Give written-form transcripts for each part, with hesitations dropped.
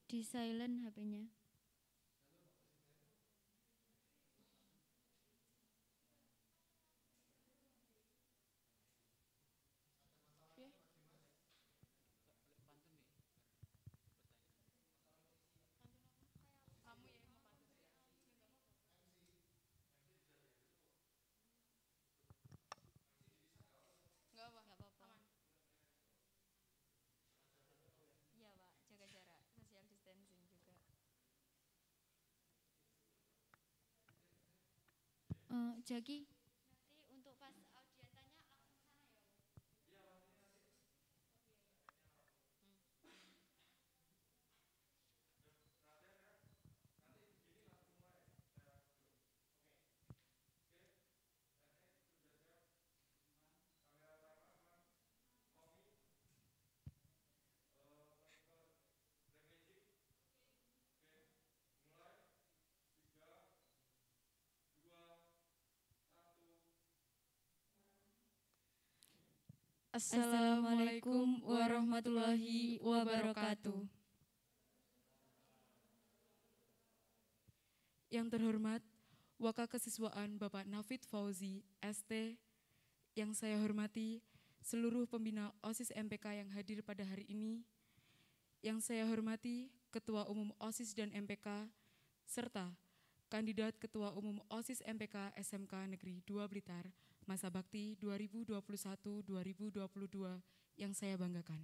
Di silent HP-nya. Enggak apa-apa. Aman. Iya, Pak. Jaga jarak, social distancing juga. Jaki, nanti untuk pas audien tanya langsung ke sana ya, Bu? Iya, nanti. Assalamualaikum warahmatullahi wabarakatuh. Yang terhormat Wakakesiswaan Bapak Nafid Fauzi, ST, yang saya hormati seluruh pembina OSIS MPK yang hadir pada hari ini, yang saya hormati Ketua Umum OSIS dan MPK, serta Kandidat Ketua Umum OSIS MPK SMK Negeri 2 Blitar, masa bakti 2021-2022 yang saya banggakan.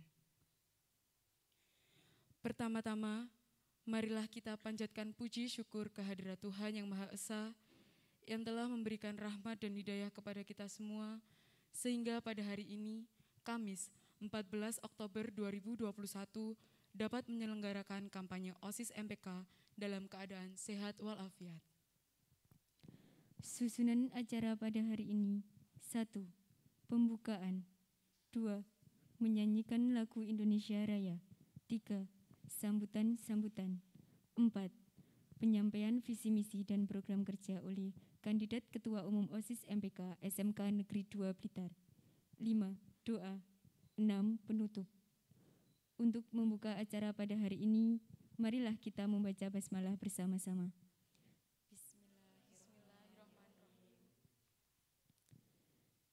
Pertama-tama, marilah kita panjatkan puji syukur kehadirat Tuhan Yang Maha Esa yang telah memberikan rahmat dan hidayah kepada kita semua, sehingga pada hari ini, Kamis 14 Oktober 2021, dapat menyelenggarakan kampanye OSIS MPK dalam keadaan sehat walafiat. Susunan acara pada hari ini: 1. Pembukaan. 2. Menyanyikan lagu Indonesia Raya. 3. Sambutan-sambutan. 4. Penyampaian visi misi dan program kerja oleh Kandidat Ketua Umum OSIS MPK SMK Negeri 2 Blitar. 5. Doa. 6. Penutup. Untuk membuka acara pada hari ini, marilah kita membaca basmalah bersama-sama. Bismillahirrahmanirrahim.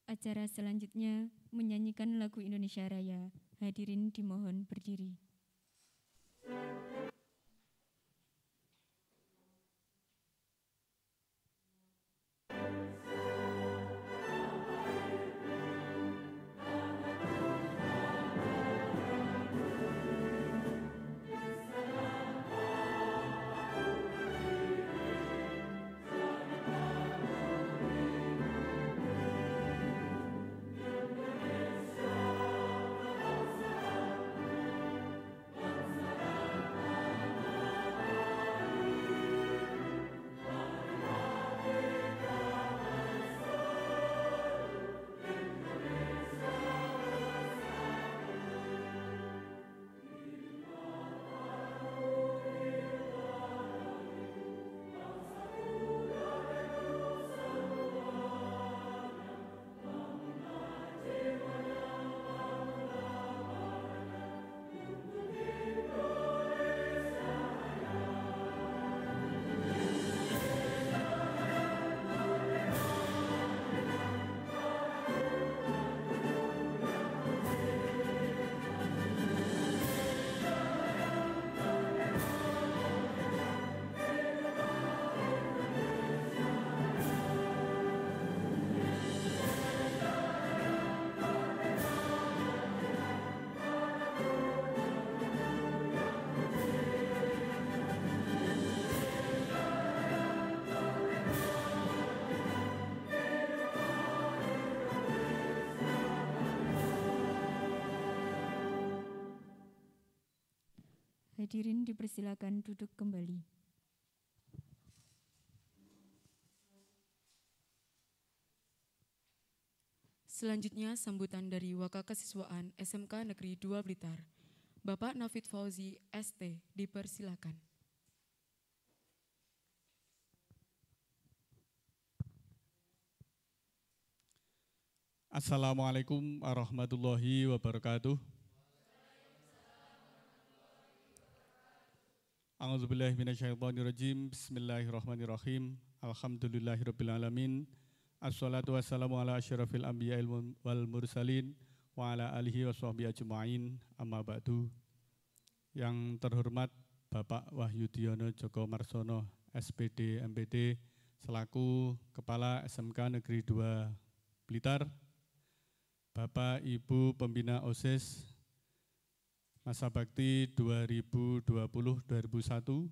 Acara selanjutnya menyanyikan lagu Indonesia Raya. Hadirin dimohon berdiri. Hadirin dipersilakan duduk kembali. Selanjutnya sambutan dari Wakakesiswaan SMK Negeri 2 Blitar. Bapak Nafid Fauzi, ST, dipersilakan. Assalamualaikum warahmatullahi wabarakatuh. A'udzubillahi minasyaitonirrajim. Bismillahirrahmanirrahim. Alhamdulillahirabbil Assalatu wassalamu ala asyrafil anbiya wal mursalin wa ala alihi wa sahbihi ajma'in. Amma ba'du. Yang terhormat Bapak Wahyudiono Joko Marsono, SPD MPD selaku Kepala SMK Negeri 2 Blitar, Bapak Ibu Pembina OSIS Masa Bakti 2020-2021,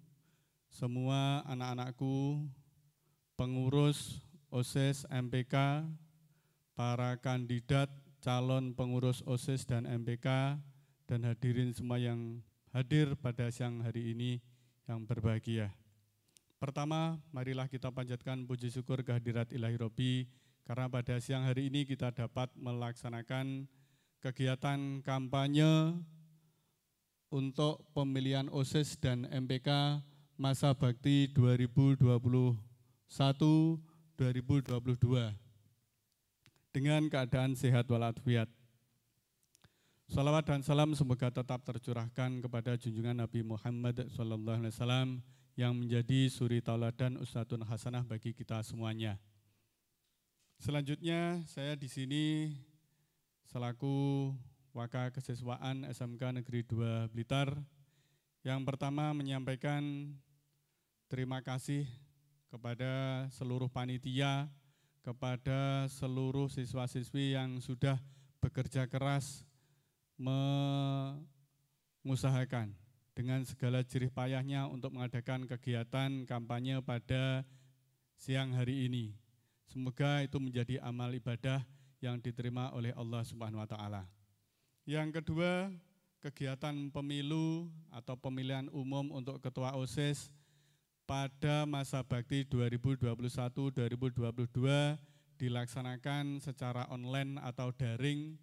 semua anak-anakku, pengurus OSIS MPK, para kandidat calon pengurus OSIS dan MPK, dan hadirin semua yang hadir pada siang hari ini yang berbahagia. Pertama, marilah kita panjatkan puji syukur kehadirat Ilahi Robbi, karena pada siang hari ini kita dapat melaksanakan kegiatan kampanye untuk pemilihan OSIS dan MPK Masa Bakti 2021-2022 dengan keadaan sehat walafiat. Salawat dan salam semoga tetap tercurahkan kepada junjungan Nabi Muhammad SAW yang menjadi suri tauladan uswatun hasanah bagi kita semuanya. Selanjutnya saya di sini selaku Waka Kesiswaan SMK Negeri 2 Blitar yang pertama menyampaikan terima kasih kepada seluruh panitia, kepada seluruh siswa-siswi yang sudah bekerja keras mengusahakan dengan segala jerih payahnya untuk mengadakan kegiatan kampanye pada siang hari ini. Semoga itu menjadi amal ibadah yang diterima oleh Allah Subhanahu wa taala. Yang kedua, kegiatan pemilu atau pemilihan umum untuk ketua OSIS pada masa bakti 2021-2022 dilaksanakan secara online atau daring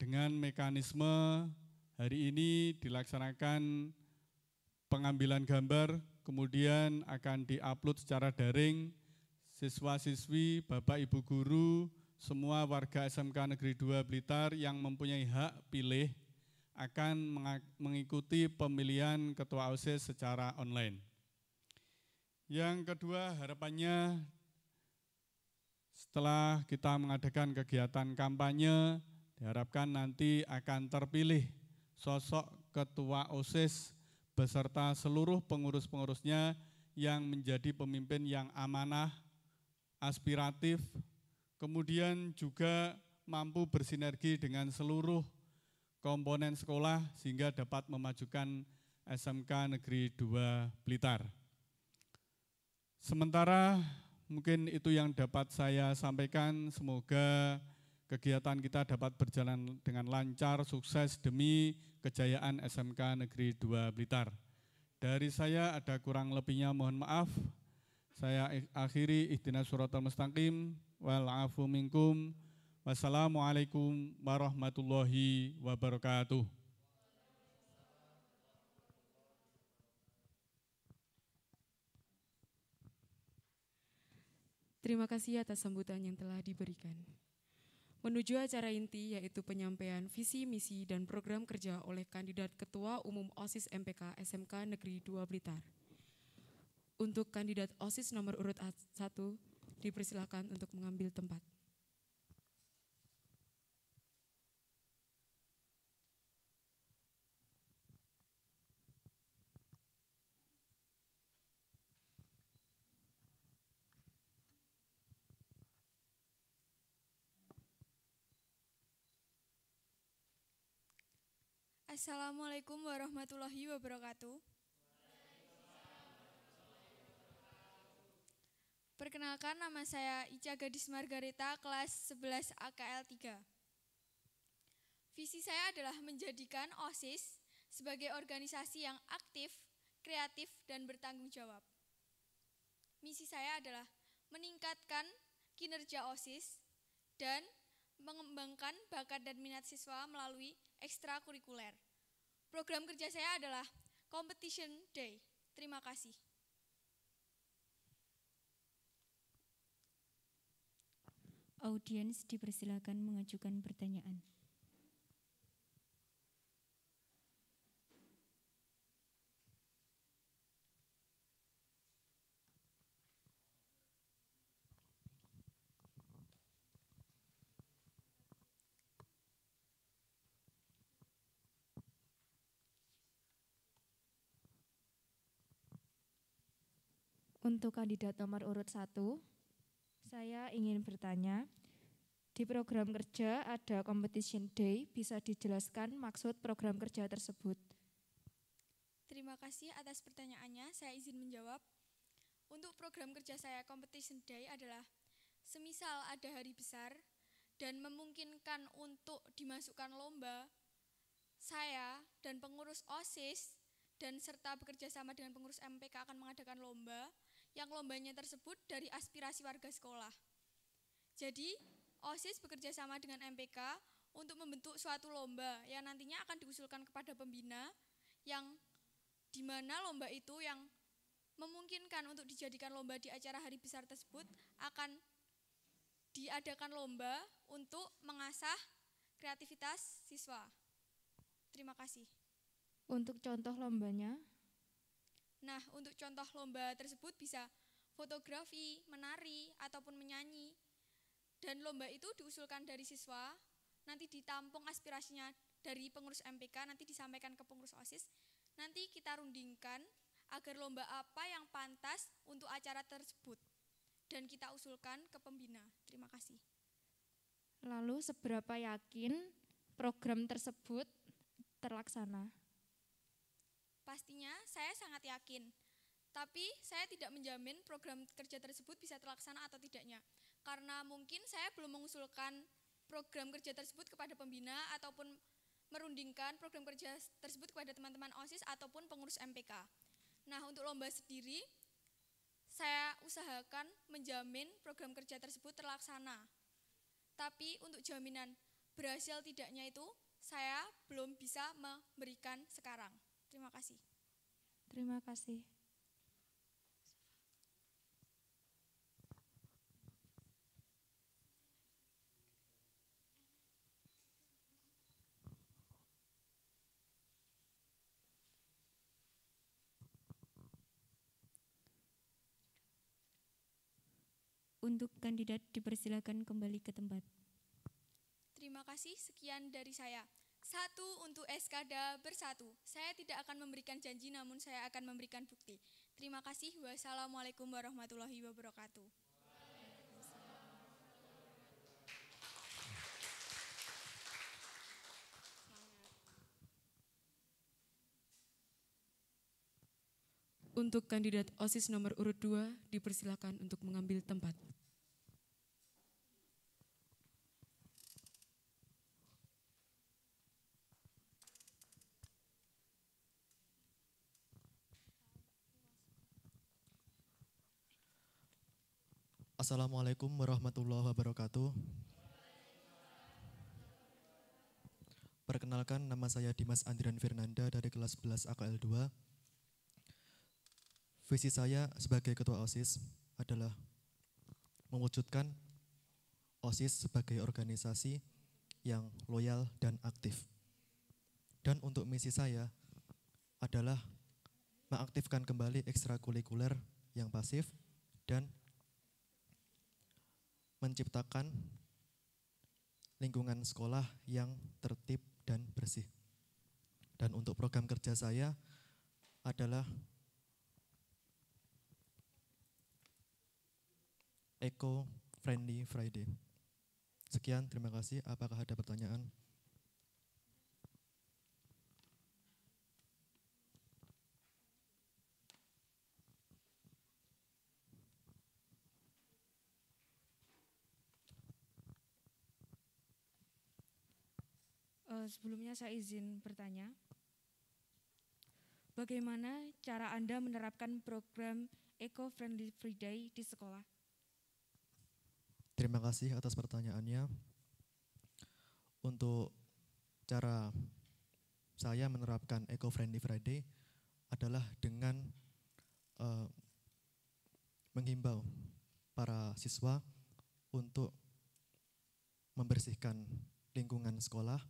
dengan mekanisme hari ini dilaksanakan pengambilan gambar, kemudian akan diupload secara daring. Siswa-siswi, Bapak Ibu guru, semua warga SMK Negeri 2 Blitar yang mempunyai hak pilih akan mengikuti pemilihan ketua OSIS secara online. Yang kedua, harapannya setelah kita mengadakan kegiatan kampanye, diharapkan nanti akan terpilih sosok ketua OSIS beserta seluruh pengurus-pengurusnya yang menjadi pemimpin yang amanah, aspiratif, kemudian juga mampu bersinergi dengan seluruh komponen sekolah sehingga dapat memajukan SMK Negeri 2 Blitar. Sementara mungkin itu yang dapat saya sampaikan, semoga kegiatan kita dapat berjalan dengan lancar, sukses demi kejayaan SMK Negeri 2 Blitar. Dari saya ada kurang lebihnya mohon maaf. Saya akhiri ihdinas shiratal mustaqim wal afu minkum. Wassalamualaikum warahmatullahi wabarakatuh. Terima kasih atas sambutan yang telah diberikan. Menuju acara inti yaitu penyampaian visi, misi, dan program kerja oleh kandidat Ketua Umum OSIS MPK SMK Negeri 2 Blitar. Untuk kandidat OSIS nomor urut 1, dipersilakan untuk mengambil tempat. Assalamualaikum warahmatullahi wabarakatuh. Perkenalkan, nama saya Ica Gadis Margareta, kelas 11 AKL 3. Visi saya adalah menjadikan OSIS sebagai organisasi yang aktif, kreatif, dan bertanggung jawab. Misi saya adalah meningkatkan kinerja OSIS dan mengembangkan bakat dan minat siswa melalui ekstrakurikuler. Program kerja saya adalah Competition Day. Terima kasih. Audiens dipersilakan mengajukan pertanyaan. Untuk kandidat nomor urut 1, saya ingin bertanya, di program kerja ada competition day, bisa dijelaskan maksud program kerja tersebut? Terima kasih atas pertanyaannya, saya izin menjawab. Untuk program kerja saya competition day adalah semisal ada hari besar dan memungkinkan untuk dimasukkan lomba, saya dan pengurus OSIS dan serta bekerja sama dengan pengurus MPK akan mengadakan lomba yang lombanya tersebut dari aspirasi warga sekolah. Jadi, OSIS bekerja sama dengan MPK untuk membentuk suatu lomba yang nantinya akan diusulkan kepada pembina yang di mana lomba itu yang memungkinkan untuk dijadikan lomba di acara hari besar tersebut akan diadakan lomba untuk mengasah kreativitas siswa. Terima kasih. Untuk contoh lombanya? Nah, untuk contoh lomba tersebut bisa fotografi, menari, ataupun menyanyi. Dan lomba itu diusulkan dari siswa, nanti ditampung aspirasinya dari pengurus MPK, nanti disampaikan ke pengurus OSIS. Nanti kita rundingkan agar lomba apa yang pantas untuk acara tersebut. Dan kita usulkan ke pembina. Terima kasih. Lalu seberapa yakin program tersebut terlaksana? Pastinya saya sangat yakin, tapi saya tidak menjamin program kerja tersebut bisa terlaksana atau tidaknya. Karena mungkin saya belum mengusulkan program kerja tersebut kepada pembina ataupun merundingkan program kerja tersebut kepada teman-teman OSIS ataupun pengurus MPK. Nah, untuk lomba sendiri, saya usahakan menjamin program kerja tersebut terlaksana. Tapi untuk jaminan berhasil tidaknya itu, saya belum bisa memberikan sekarang. Terima kasih. Terima kasih. Untuk kandidat dipersilakan kembali ke tempat. Terima kasih, sekian dari saya. 1 untuk Eskada bersatu. Saya tidak akan memberikan janji, namun saya akan memberikan bukti. Terima kasih. Wassalamualaikum warahmatullahi wabarakatuh. Untuk kandidat OSIS nomor urut 2, dipersilakan untuk mengambil tempat. Assalamualaikum warahmatullahi wabarakatuh. Perkenalkan, nama saya Dimas Andrian Fernanda dari kelas 11 AKL 2. Visi saya sebagai ketua OSIS adalah mewujudkan OSIS sebagai organisasi yang loyal dan aktif. Dan untuk misi saya adalah mengaktifkan kembali ekstrakurikuler yang pasif dan menciptakan lingkungan sekolah yang tertib dan bersih. Dan untuk program kerja saya adalah Eco Friendly Friday. Sekian, terima kasih. Apakah ada pertanyaan? Sebelumnya saya izin bertanya, bagaimana cara Anda menerapkan program Eco Friendly Friday di sekolah? Terima kasih atas pertanyaannya. Untuk cara saya menerapkan Eco Friendly Friday adalah dengan menghimbau para siswa untuk membersihkan lingkungan sekolah,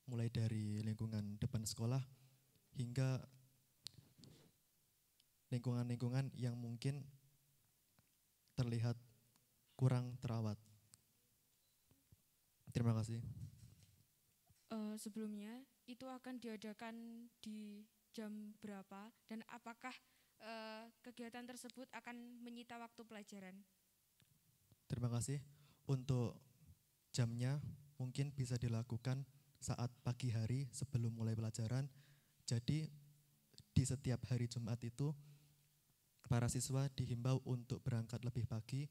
mulai dari lingkungan depan sekolah hingga lingkungan-lingkungan yang mungkin terlihat kurang terawat. Terima kasih. Sebelumnya itu akan diadakan di jam berapa dan apakah kegiatan tersebut akan menyita waktu pelajaran. Terima kasih. Untuk jamnya mungkin bisa dilakukan saat pagi hari sebelum mulai pelajaran. Jadi di setiap hari Jumat itu para siswa dihimbau untuk berangkat lebih pagi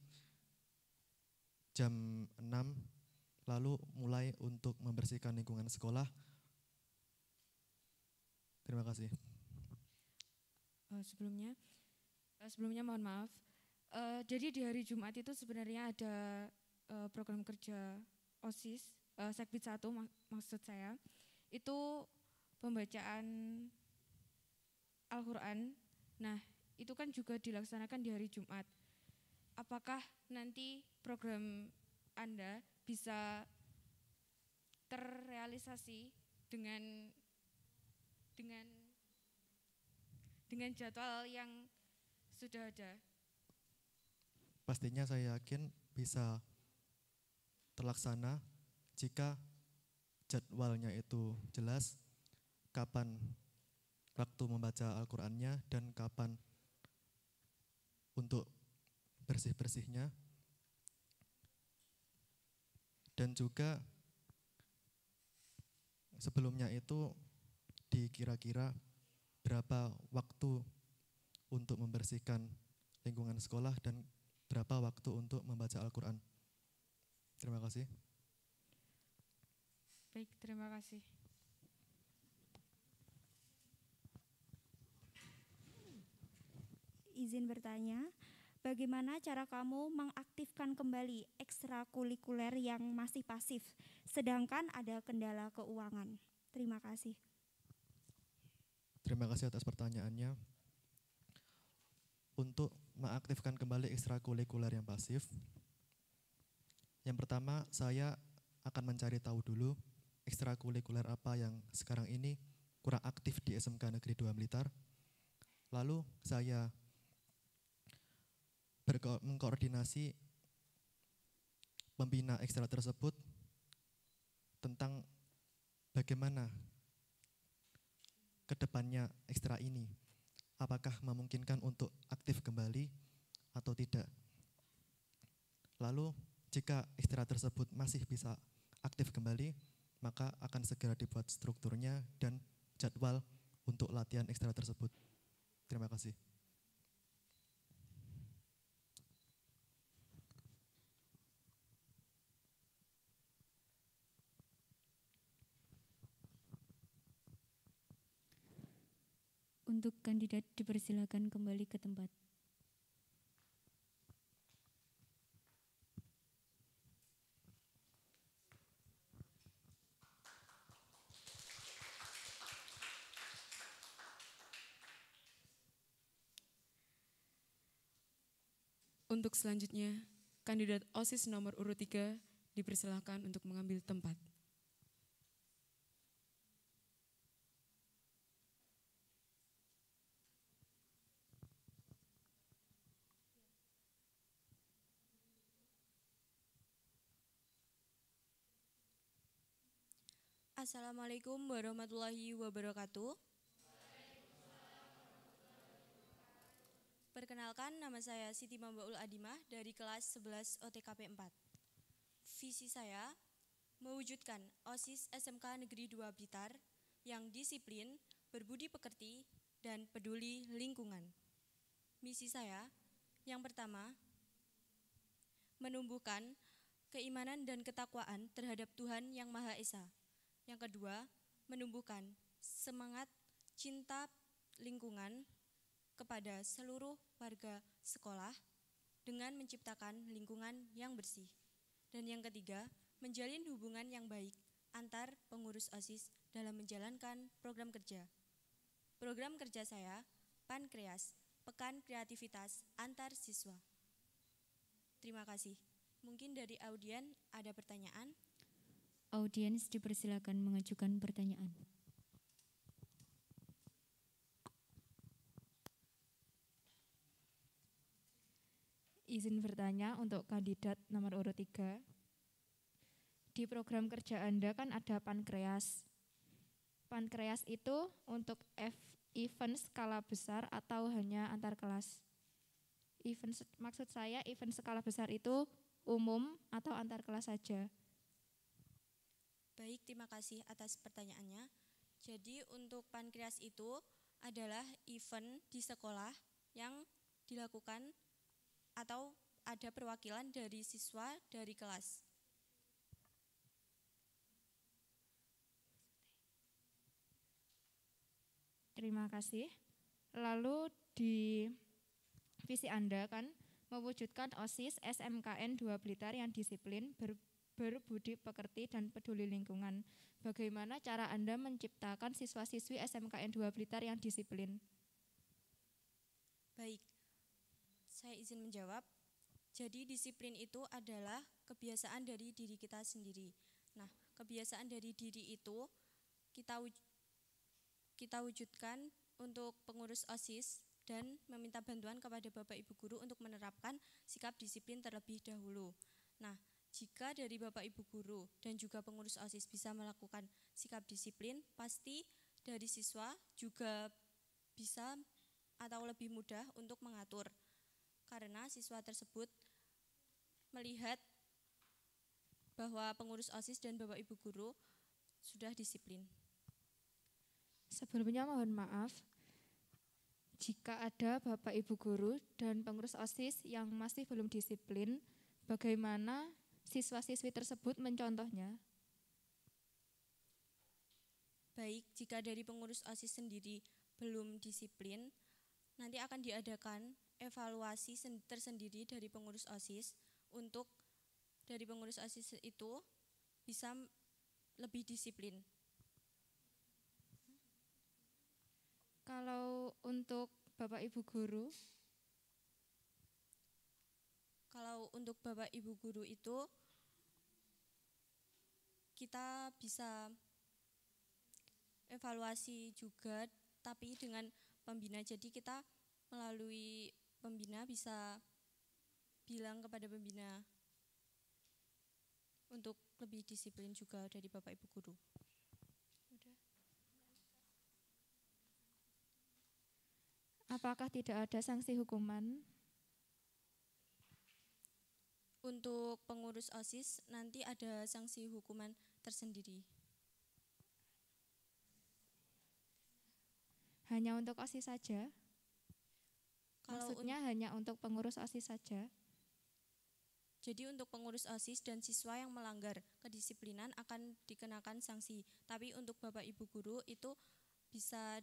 jam 6, lalu mulai untuk membersihkan lingkungan sekolah. Terima kasih. Sebelumnya mohon maaf. Jadi di hari Jumat itu sebenarnya ada program kerja OSIS, Sekbid 1 maksud saya, itu pembacaan Al-Quran. Nah, itu kan juga dilaksanakan di hari Jumat. Apakah nanti program Anda bisa terrealisasi dengan jadwal yang sudah ada? Pastinya saya yakin bisa terlaksana jika jadwalnya itu jelas, kapan waktu membaca Al-Qur'annya dan kapan untuk bersih-bersihnya. Dan juga sebelumnya itu dikira-kira berapa waktu untuk membersihkan lingkungan sekolah dan berapa waktu untuk membaca Al-Quran. Terima kasih. Baik, terima kasih. Izin bertanya, bagaimana cara kamu mengaktifkan kembali ekstrakurikuler yang masih pasif, sedangkan ada kendala keuangan? Terima kasih. Terima kasih atas pertanyaannya. Untuk mengaktifkan kembali ekstrakurikuler yang pasif, yang pertama saya akan mencari tahu dulu ekstrakurikuler apa yang sekarang ini kurang aktif di SMK Negeri 2 Blitar. Lalu saya mengkoordinasi pembina ekstra tersebut tentang bagaimana kedepannya ekstra ini, apakah memungkinkan untuk aktif kembali atau tidak. Lalu jika ekstra tersebut masih bisa aktif kembali, maka akan segera dibuat strukturnya dan jadwal untuk latihan ekstra tersebut. Terima kasih. Untuk kandidat dipersilakan kembali ke tempat. Untuk selanjutnya, kandidat OSIS nomor urut 3 dipersilakan untuk mengambil tempat. Assalamualaikum warahmatullahi wabarakatuh. Perkenalkan, nama saya Siti Mambaul Adimah dari kelas 11 OTKP 4. Visi saya mewujudkan OSIS SMK Negeri 2 Blitar yang disiplin, berbudi pekerti, dan peduli lingkungan. Misi saya yang pertama, menumbuhkan keimanan dan ketakwaan terhadap Tuhan Yang Maha Esa. Yang kedua, menumbuhkan semangat cinta lingkungan kepada seluruh warga sekolah dengan menciptakan lingkungan yang bersih. Dan yang ketiga, menjalin hubungan yang baik antar pengurus OSIS dalam menjalankan program kerja. Program kerja saya, Pankreas, Pekan Kreativitas Antar Siswa. Terima kasih. Mungkin dari audien ada pertanyaan? Audiens dipersilakan mengajukan pertanyaan. Izin bertanya untuk kandidat nomor urut 3. Di program kerja Anda kan ada Pankreas. Pankreas itu untuk event skala besar atau hanya antar kelas? Maksud saya event skala besar itu umum atau antar kelas saja? Baik, terima kasih atas pertanyaannya. Jadi untuk pankreas itu adalah event di sekolah yang dilakukan atau ada perwakilan dari siswa dari kelas. Terima kasih. Lalu di visi Anda kan mewujudkan OSIS SMKN 2 Blitar yang disiplin, berbudi pekerti dan peduli lingkungan. Bagaimana cara Anda menciptakan siswa-siswi SMKN 2 Blitar yang disiplin? Baik, saya izin menjawab. Jadi disiplin itu adalah kebiasaan dari diri kita sendiri. Nah, kebiasaan dari diri itu kita wujudkan untuk pengurus OSIS dan meminta bantuan kepada Bapak Ibu Guru untuk menerapkan sikap disiplin terlebih dahulu. Nah, jika dari Bapak Ibu Guru dan juga pengurus OSIS bisa melakukan sikap disiplin, pasti dari siswa juga bisa atau lebih mudah untuk mengatur. Karena siswa tersebut melihat bahwa pengurus OSIS dan Bapak Ibu Guru sudah disiplin. Sebelumnya mohon maaf, jika ada Bapak Ibu Guru dan pengurus OSIS yang masih belum disiplin, bagaimana siswa-siswi tersebut mencontohnya? Baik, jika dari pengurus OSIS sendiri belum disiplin, nanti akan diadakan evaluasi tersendiri dari pengurus OSIS untuk dari pengurus OSIS itu bisa lebih disiplin. Kalau untuk Bapak Ibu Guru? Kalau untuk Bapak Ibu Guru itu kita bisa evaluasi juga, tapi dengan pembina. Jadi kita melalui pembina bisa bilang kepada pembina untuk lebih disiplin juga dari Bapak Ibu Guru. Apakah tidak ada sanksi hukuman? Untuk pengurus OSIS nanti ada sanksi hukuman tersendiri. Hanya untuk OSIS saja? Maksudnya hanya untuk pengurus OSIS saja? Jadi untuk pengurus OSIS dan siswa yang melanggar kedisiplinan akan dikenakan sanksi. Tapi untuk Bapak Ibu Guru itu bisa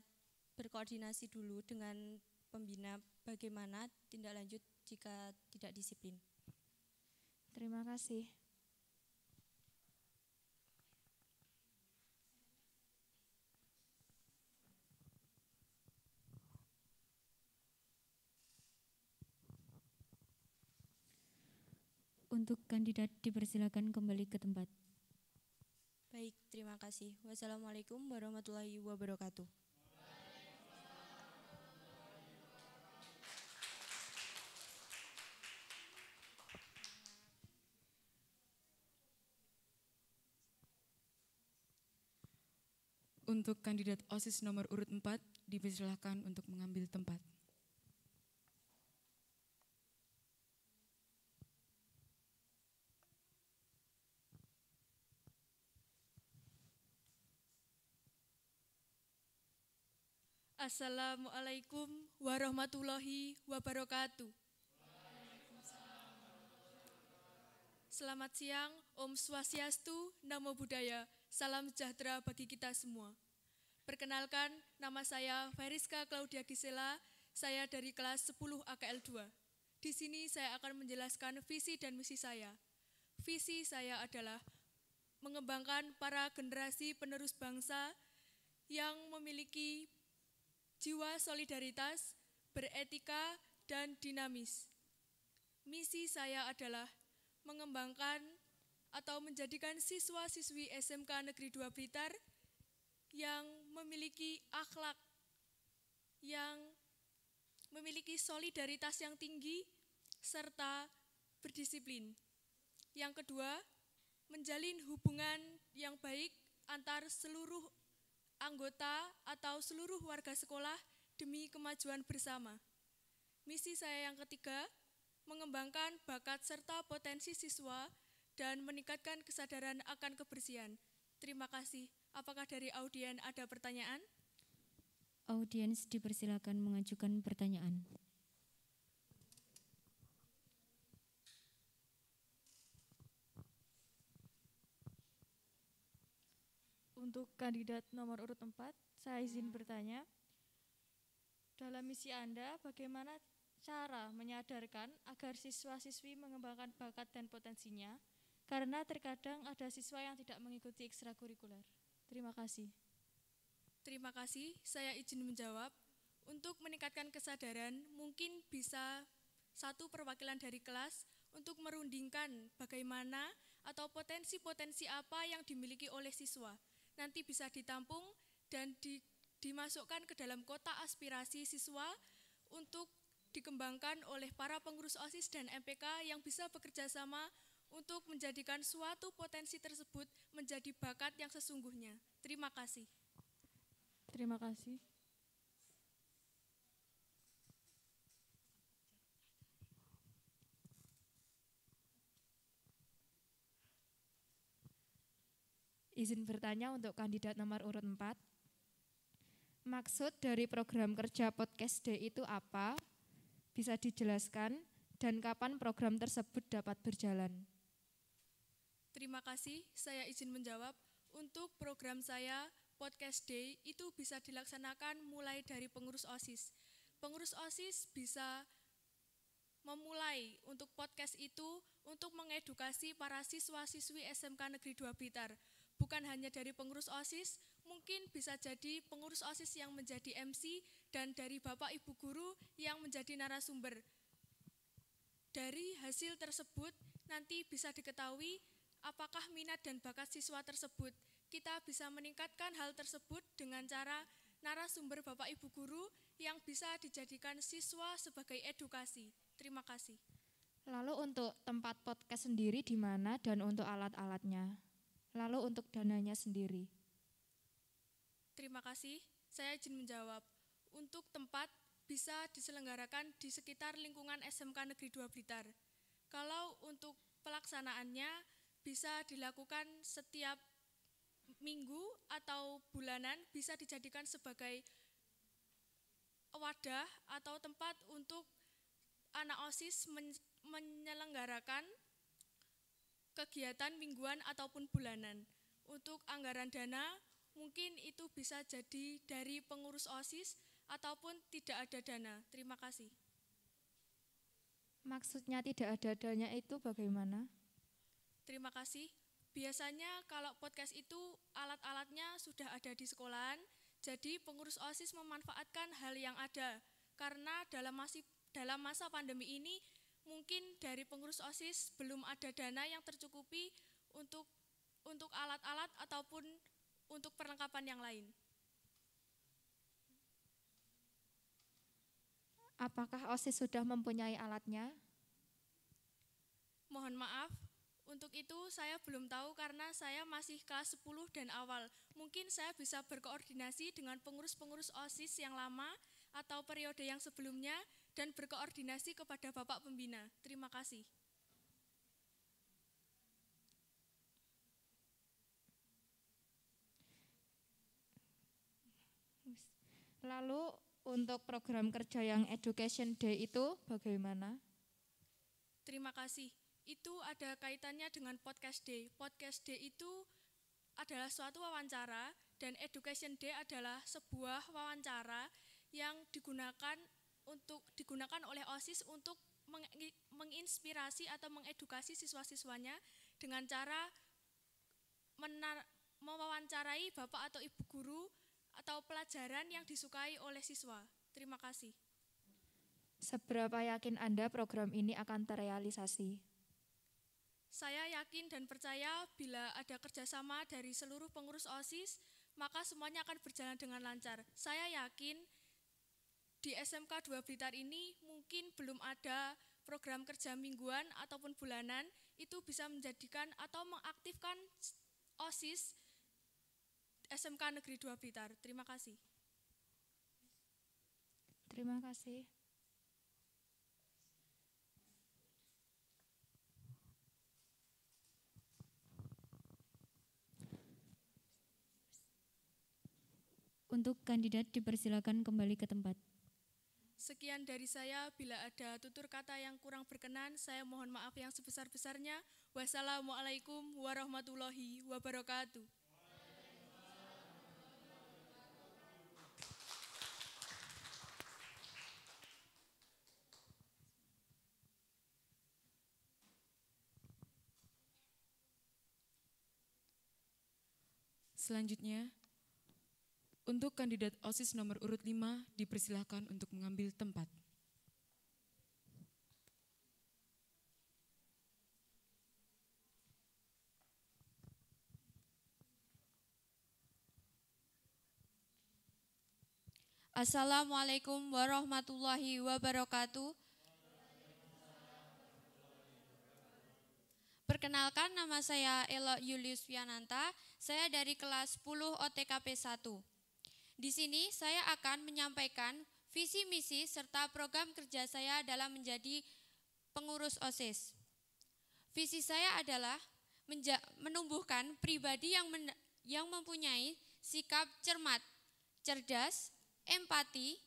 berkoordinasi dulu dengan pembina bagaimana tindak lanjut jika tidak disiplin. Terima kasih. Untuk kandidat dipersilakan kembali ke tempat. Baik, terima kasih. Wassalamualaikum warahmatullahi wabarakatuh. Untuk kandidat OSIS nomor urut 4, dipersilahkan untuk mengambil tempat. Assalamualaikum warahmatullahi wabarakatuh. Selamat siang, Om Swastiastu, Namo Buddhaya, salam sejahtera bagi kita semua. Perkenalkan, nama saya Feriska Claudia Gisela, saya dari kelas 10 AKL 2. Di sini saya akan menjelaskan visi dan misi saya. Visi saya adalah mengembangkan para generasi penerus bangsa yang memiliki jiwa solidaritas, beretika, dan dinamis. Misi saya adalah mengembangkan atau menjadikan siswa-siswi SMK Negeri 2 Blitar yang memiliki akhlak, yang memiliki solidaritas yang tinggi, serta berdisiplin. Yang kedua, menjalin hubungan yang baik antar seluruh anggota atau seluruh warga sekolah demi kemajuan bersama. Misi saya yang ketiga, mengembangkan bakat serta potensi siswa dan meningkatkan kesadaran akan kebersihan. Terima kasih. Apakah dari audien ada pertanyaan? Audiens dipersilakan mengajukan pertanyaan. Untuk kandidat nomor urut 4, saya izin bertanya. Dalam misi Anda, bagaimana cara menyadarkan agar siswa-siswi mengembangkan bakat dan potensinya? Karena terkadang ada siswa yang tidak mengikuti ekstrakurikuler. Terima kasih. Terima kasih, saya izin menjawab. Untuk meningkatkan kesadaran, mungkin bisa satu perwakilan dari kelas untuk merundingkan bagaimana atau potensi-potensi apa yang dimiliki oleh siswa. Nanti bisa ditampung dan dimasukkan ke dalam kotak aspirasi siswa untuk dikembangkan oleh para pengurus OSIS dan MPK yang bisa bekerja sama untuk menjadikan suatu potensi tersebut menjadi bakat yang sesungguhnya. Terima kasih. Terima kasih. Izin bertanya untuk kandidat nomor urut 4. Maksud dari program kerja Podcast Day itu apa? Bisa dijelaskan dan kapan program tersebut dapat berjalan? Terima kasih, saya izin menjawab. Untuk program saya, Podcast Day itu bisa dilaksanakan mulai dari pengurus OSIS. Pengurus OSIS bisa memulai untuk podcast itu untuk mengedukasi para siswa-siswi SMK Negeri 2 Blitar. Bukan hanya dari pengurus OSIS, mungkin bisa jadi pengurus OSIS yang menjadi MC dan dari Bapak Ibu Guru yang menjadi narasumber. Dari hasil tersebut nanti bisa diketahui apakah minat dan bakat siswa tersebut. Kita bisa meningkatkan hal tersebut dengan cara narasumber Bapak Ibu Guru yang bisa dijadikan siswa sebagai edukasi. Terima kasih. Lalu untuk tempat podcast sendiri di mana dan untuk alat-alatnya? Lalu untuk dananya sendiri? Terima kasih, saya izin menjawab. Untuk tempat bisa diselenggarakan di sekitar lingkungan SMK Negeri 2 Blitar. Kalau untuk pelaksanaannya bisa dilakukan setiap minggu atau bulanan, bisa dijadikan sebagai wadah atau tempat untuk anak OSIS menyelenggarakan kegiatan mingguan ataupun bulanan. Untuk anggaran dana, mungkin itu bisa jadi dari pengurus OSIS ataupun tidak ada dana. Terima kasih. Maksudnya tidak ada dana itu bagaimana? Terima kasih. Biasanya kalau podcast itu alat-alatnya sudah ada di sekolahan, jadi pengurus OSIS memanfaatkan hal yang ada. Karena dalam masa pandemi ini, mungkin dari pengurus OSIS belum ada dana yang tercukupi untuk alat-alat ataupun untuk perlengkapan yang lain. Apakah OSIS sudah mempunyai alatnya? Mohon maaf, untuk itu saya belum tahu karena saya masih kelas 10 dan awal. Mungkin saya bisa berkoordinasi dengan pengurus-pengurus OSIS yang lama atau periode yang sebelumnya dan berkoordinasi kepada Bapak Pembina. Terima kasih. Lalu untuk program kerja yang Education Day itu bagaimana? Terima kasih. Itu ada kaitannya dengan Podcast Day. Podcast Day itu adalah suatu wawancara dan Education Day adalah sebuah wawancara yang digunakan oleh OSIS untuk menginspirasi atau mengedukasi siswa-siswanya dengan cara mewawancarai Bapak atau Ibu Guru atau pelajaran yang disukai oleh siswa. Terima kasih. Seberapa yakin Anda program ini akan terrealisasi? Saya yakin dan percaya bila ada kerjasama dari seluruh pengurus OSIS, maka semuanya akan berjalan dengan lancar. Saya yakin di SMK 2 Blitar ini mungkin belum ada program kerja mingguan ataupun bulanan, itu bisa menjadikan atau mengaktifkan OSIS SMK Negeri 2 Blitar. Terima kasih. Terima kasih. Untuk kandidat dipersilakan kembali ke tempat. Sekian dari saya. Bila ada tutur kata yang kurang berkenan, saya mohon maaf yang sebesar-besarnya. Wassalamualaikum warahmatullahi wabarakatuh. Selanjutnya, untuk kandidat OSIS nomor urut 5 dipersilahkan untuk mengambil tempat. Assalamualaikum warahmatullahi wabarakatuh. Perkenalkan, nama saya Elo Julius Wiananta. Saya dari kelas 10 OTKP 1. Di sini saya akan menyampaikan visi misi serta program kerja saya dalam menjadi pengurus OSIS. Visi saya adalah menumbuhkan pribadi yang mempunyai sikap cermat, cerdas, empati,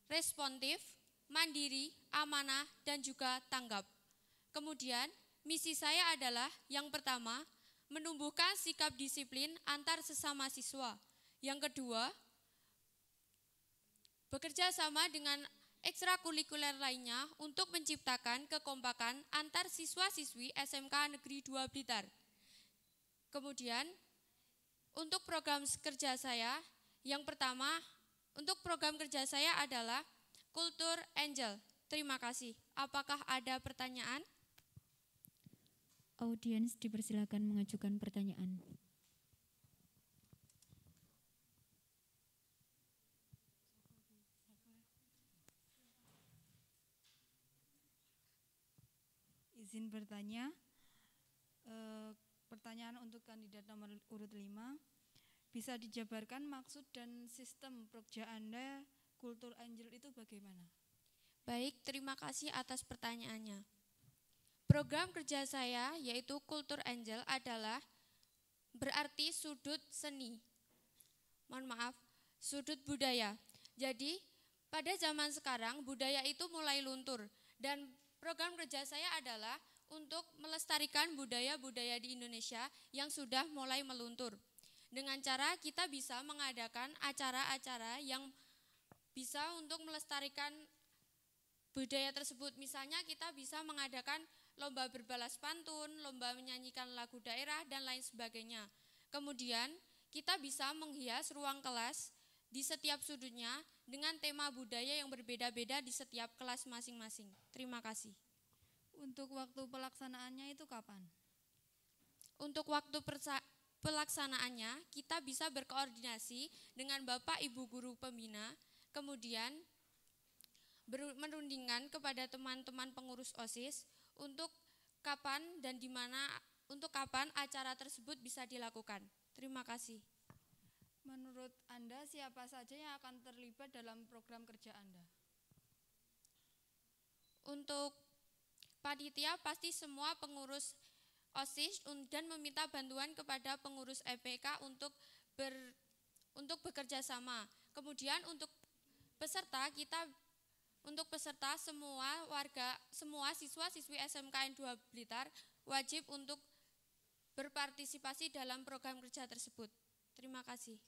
responsif, mandiri, amanah, dan juga tanggap. Kemudian, misi saya adalah yang pertama, menumbuhkan sikap disiplin antar sesama siswa. Yang kedua, bekerja sama dengan ekstrakurikuler lainnya untuk menciptakan kekompakan antar siswa-siswi SMK Negeri 2 Blitar. Kemudian, untuk program kerja saya, yang pertama, untuk program kerja saya adalah Kultur Angel. Terima kasih. Apakah ada pertanyaan? Audiens dipersilakan mengajukan pertanyaan. Izin bertanya, pertanyaan untuk kandidat nomor urut 5, bisa dijabarkan maksud dan sistem proja Anda Kultur Angel itu bagaimana? Baik, terima kasih atas pertanyaannya. Program kerja saya yaitu Kultur Angel adalah berarti sudut seni. Mohon maaf, sudut budaya. Jadi, pada zaman sekarang budaya itu mulai luntur dan program kerja saya adalah untuk melestarikan budaya-budaya di Indonesia yang sudah mulai meluntur. Dengan cara kita bisa mengadakan acara-acara yang bisa untuk melestarikan budaya tersebut. Misalnya kita bisa mengadakan lomba berbalas pantun, lomba menyanyikan lagu daerah, dan lain sebagainya. Kemudian kita bisa menghias ruang kelas di setiap sudutnya dengan tema budaya yang berbeda-beda di setiap kelas masing-masing. Terima kasih. Untuk waktu pelaksanaannya itu kapan? Untuk waktu pelaksanaannya kita bisa berkoordinasi dengan Bapak Ibu Guru Pembina, kemudian merundingkan kepada teman-teman pengurus OSIS untuk kapan dan di mana untuk kapan acara tersebut bisa dilakukan. Terima kasih. Menurut Anda siapa saja yang akan terlibat dalam program kerja Anda? Untuk panitia pasti semua pengurus OSIS dan meminta bantuan kepada pengurus MPK untuk bekerja sama. Kemudian untuk peserta semua siswa-siswi SMKN 2 Blitar wajib untuk berpartisipasi dalam program kerja tersebut. Terima kasih.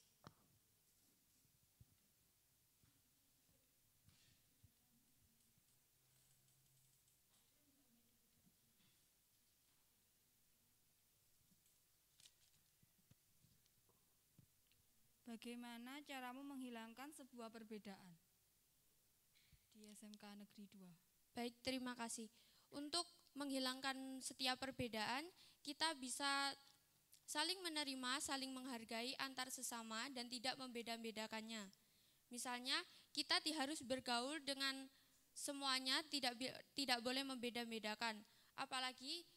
Bagaimana caramu menghilangkan sebuah perbedaan di SMK Negeri 2? Baik, terima kasih. Untuk menghilangkan setiap perbedaan, kita bisa saling menerima, saling menghargai antar sesama dan tidak membeda-bedakannya. Misalnya, kita harus bergaul dengan semuanya, tidak boleh membeda-bedakan. Apalagi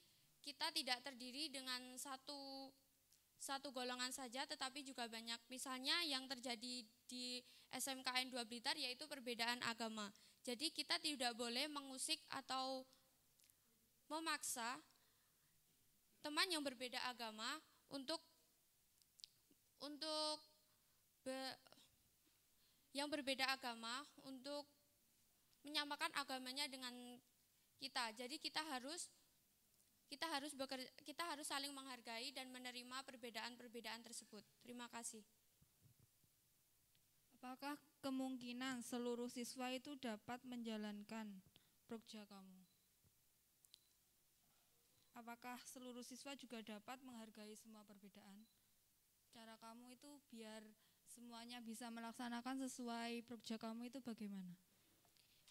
kita tidak terdiri dengan satu golongan saja tetapi juga banyak. Misalnya yang terjadi di SMKN 2 Blitar yaitu perbedaan agama. Jadi kita tidak boleh mengusik atau memaksa teman yang berbeda agama untuk yang berbeda agama untuk menyamakan agamanya dengan kita. Jadi kita harus saling menghargai dan menerima perbedaan-perbedaan tersebut. Terima kasih. Apakah kemungkinan seluruh siswa itu dapat menjalankan prokja kamu? Apakah seluruh siswa juga dapat menghargai semua perbedaan? Cara kamu itu biar semuanya bisa melaksanakan sesuai prokja kamu itu bagaimana?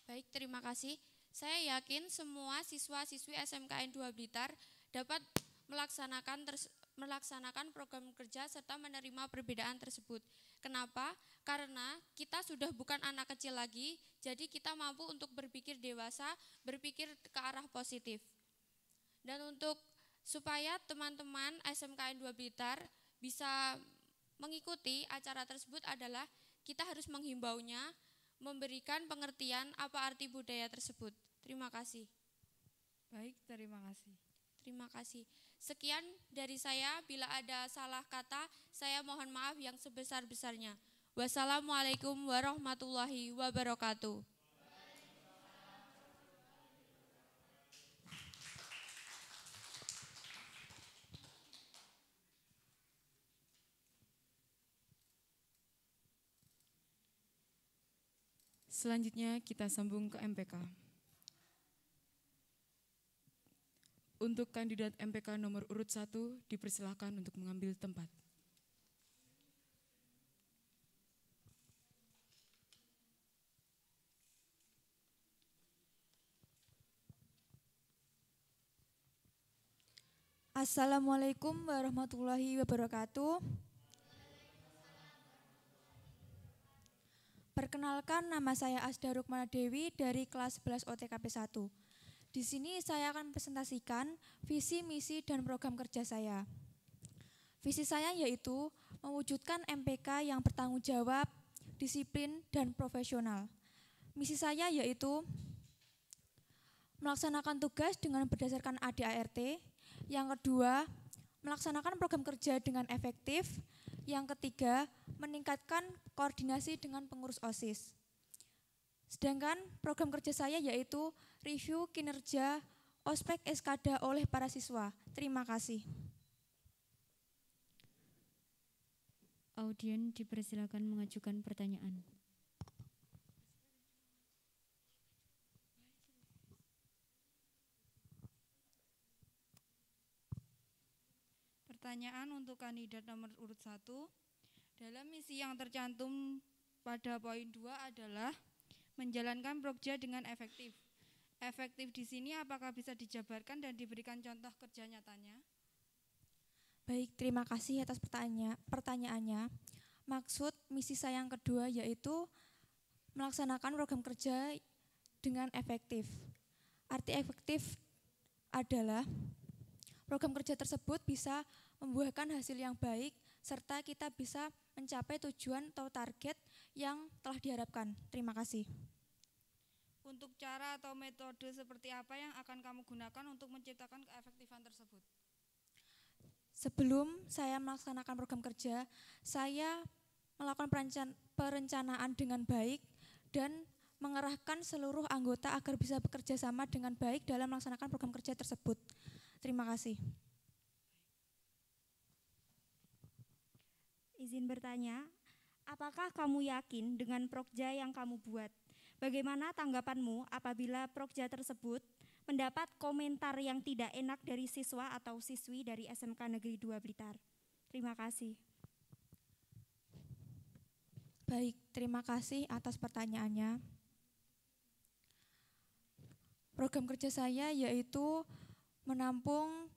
Baik, terima kasih. Saya yakin semua siswa-siswi SMKN 2 Blitar dapat melaksanakan program kerja serta menerima perbedaan tersebut. Kenapa? Karena kita sudah bukan anak kecil lagi, jadi kita mampu untuk berpikir dewasa, berpikir ke arah positif. Dan untuk supaya teman-teman SMKN 2 Blitar bisa mengikuti acara tersebut adalah kita harus menghimbaunya, memberikan pengertian apa arti budaya tersebut. Terima kasih. Baik, terima kasih. Terima kasih. Sekian dari saya, bila ada salah kata, saya mohon maaf yang sebesar-besarnya. Wassalamualaikum warahmatullahi wabarakatuh. Selanjutnya kita sambung ke MPK. Untuk kandidat MPK nomor urut 1 dipersilahkan untuk mengambil tempat. Assalamualaikum warahmatullahi wabarakatuh. Perkenalkan, nama saya Asda Rukmana Dewi dari kelas 11 OTKP 1. Di sini saya akan presentasikan visi, misi, dan program kerja saya. Visi saya yaitu mewujudkan MPK yang bertanggung jawab, disiplin, dan profesional. Misi saya yaitu melaksanakan tugas dengan berdasarkan ADART. Yang kedua, melaksanakan program kerja dengan efektif. Yang ketiga, meningkatkan koordinasi dengan pengurus OSIS. Sedangkan program kerja saya yaitu review kinerja ospek Eskada oleh para siswa. Terima kasih. Audien dipersilakan mengajukan pertanyaan. Pertanyaan untuk kandidat nomor urut 1. Dalam misi yang tercantum pada poin 2 adalah menjalankan prokja dengan efektif. Efektif di sini apakah bisa dijabarkan dan diberikan contoh kerja nyatanya? Baik, terima kasih atas pertanyaannya. Maksud misi saya yang kedua yaitu melaksanakan program kerja dengan efektif. Arti efektif adalah program kerja tersebut bisa membuahkan hasil yang baik serta kita bisa mencapai tujuan atau target yang telah diharapkan. Terima kasih. Untuk cara atau metode seperti apa yang akan kamu gunakan untuk menciptakan keefektifan tersebut? Sebelum saya melaksanakan program kerja, saya melakukan perencanaan dengan baik dan mengerahkan seluruh anggota agar bisa bekerja sama dengan baik dalam melaksanakan program kerja tersebut. Terima kasih. Izin bertanya, apakah kamu yakin dengan prokja yang kamu buat? Bagaimana tanggapanmu apabila prokja tersebut mendapat komentar yang tidak enak dari siswa atau siswi dari SMK Negeri 2 Blitar? Terima kasih. Baik, terima kasih atas pertanyaannya. Program kerja saya yaitu menampung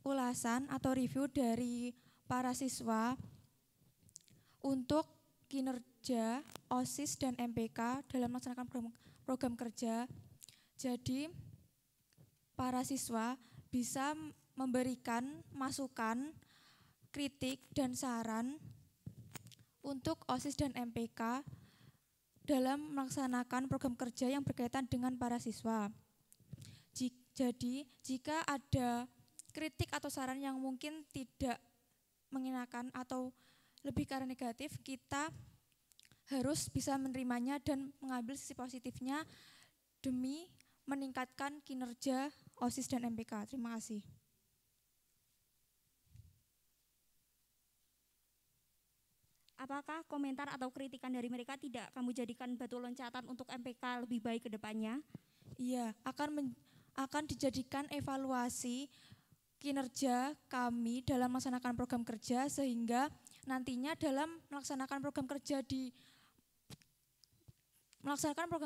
ulasan atau review dari para siswa untuk kinerja OSIS dan MPK dalam melaksanakan program kerja. Jadi para siswa bisa memberikan masukan kritik dan saran untuk OSIS dan MPK dalam melaksanakan program kerja yang berkaitan dengan para siswa. Jadi, jika ada kritik atau saran yang mungkin tidak mengenakan atau lebih ke arah negatif, kita harus bisa menerimanya dan mengambil sisi positifnya demi meningkatkan kinerja OSIS dan MPK. Terima kasih. Apakah komentar atau kritikan dari mereka tidak kamu jadikan batu loncatan untuk MPK lebih baik ke depannya? Iya, akan dijadikan evaluasi kinerja kami dalam melaksanakan program kerja, sehingga nantinya dalam melaksanakan program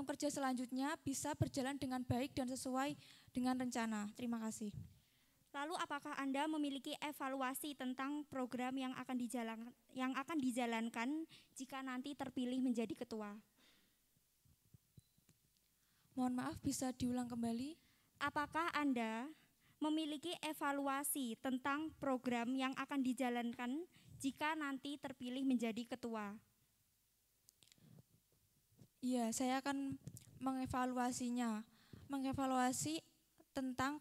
kerja selanjutnya bisa berjalan dengan baik dan sesuai dengan rencana. Terima kasih. Lalu apakah Anda memiliki evaluasi tentang program yang akan dijalankan jika nanti terpilih menjadi ketua? Mohon maaf, bisa diulang kembali? Apakah Anda memiliki evaluasi tentang program yang akan dijalankan jika nanti terpilih menjadi ketua? Iya, saya akan mengevaluasi tentang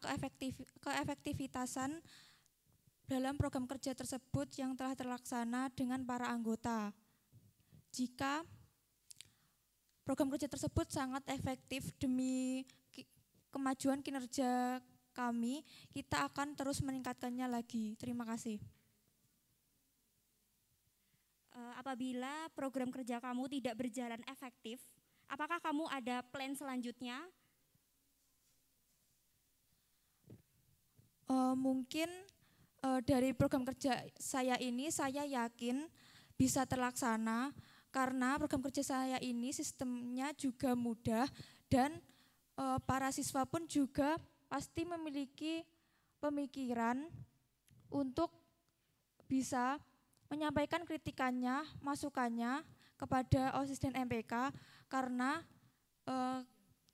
keefektivitasan dalam program kerja tersebut yang telah terlaksana dengan para anggota. Jika program kerja tersebut sangat efektif demi kemajuan kinerja kami, kita akan terus meningkatkannya lagi. Terima kasih. Apabila program kerja kamu tidak berjalan efektif, apakah kamu ada plan selanjutnya? Mungkin dari program kerja saya ini, saya yakin bisa terlaksana karena program kerja saya ini sistemnya juga mudah dan para siswa pun juga pasti memiliki pemikiran untuk bisa menyampaikan kritikannya, masukannya kepada OSIS dan MPK, karena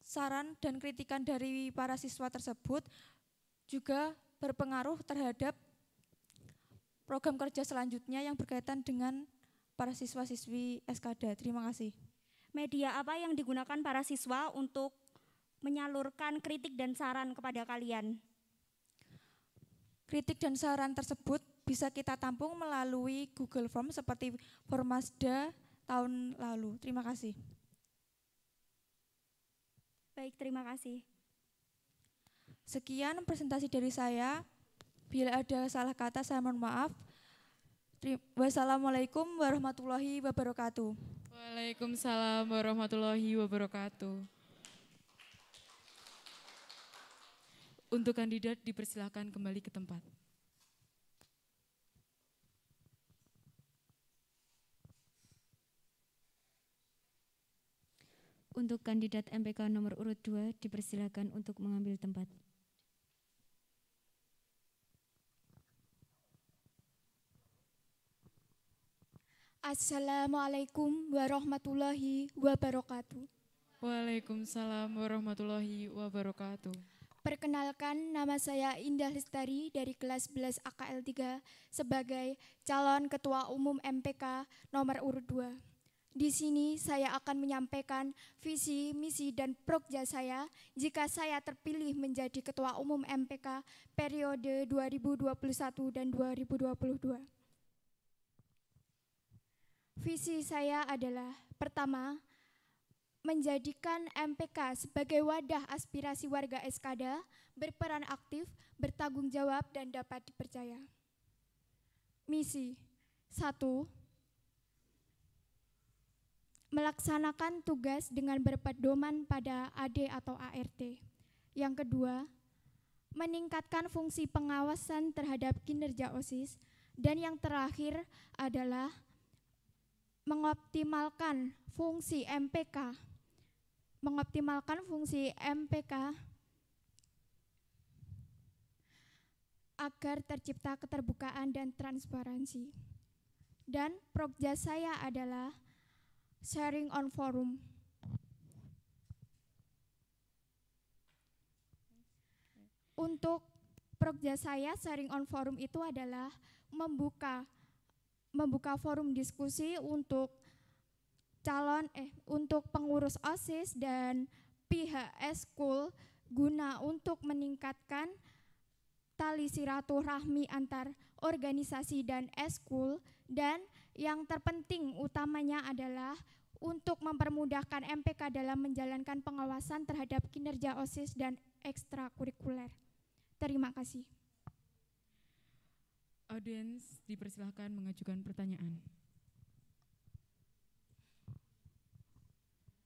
saran dan kritikan dari para siswa tersebut juga berpengaruh terhadap program kerja selanjutnya yang berkaitan dengan para siswa-siswi Eskada. Terima kasih. Media apa yang digunakan para siswa untuk menyalurkan kritik dan saran kepada kalian? Kritik dan saran tersebut bisa kita tampung melalui Google Form seperti Formasda tahun lalu. Terima kasih. Baik, terima kasih. Sekian presentasi dari saya. Bila ada salah kata, saya mohon maaf. Wassalamualaikum warahmatullahi wabarakatuh. Waalaikumsalam warahmatullahi wabarakatuh. Untuk kandidat dipersilakan kembali ke tempat. Untuk kandidat MPK nomor urut 2 dipersilakan untuk mengambil tempat. Assalamualaikum warahmatullahi wabarakatuh. Waalaikumsalam warahmatullahi wabarakatuh. Perkenalkan, nama saya Indah Lestari dari kelas 11 AKL 3 sebagai calon ketua umum MPK nomor urut 2. Di sini saya akan menyampaikan visi, misi, dan prokja saya jika saya terpilih menjadi ketua umum MPK periode 2021 dan 2022. Visi saya adalah, pertama, menjadikan MPK sebagai wadah aspirasi warga Eskada, berperan aktif, bertanggung jawab, dan dapat dipercaya. Misi 1. Melaksanakan tugas dengan berpedoman pada AD atau ART. Yang kedua, meningkatkan fungsi pengawasan terhadap kinerja OSIS. Dan yang terakhir adalah mengoptimalkan fungsi MPK agar tercipta keterbukaan dan transparansi. Dan prokja saya adalah sharing on forum. Untuk Prokja saya sharing on forum itu adalah membuka forum diskusi untuk untuk pengurus OSIS dan pihak eskul guna untuk meningkatkan tali silaturahmi antar organisasi dan eskul, dan yang terpenting utamanya adalah untuk mempermudahkan MPK dalam menjalankan pengawasan terhadap kinerja OSIS dan ekstrakurikuler. Terima kasih. Audiens dipersilahkan mengajukan pertanyaan.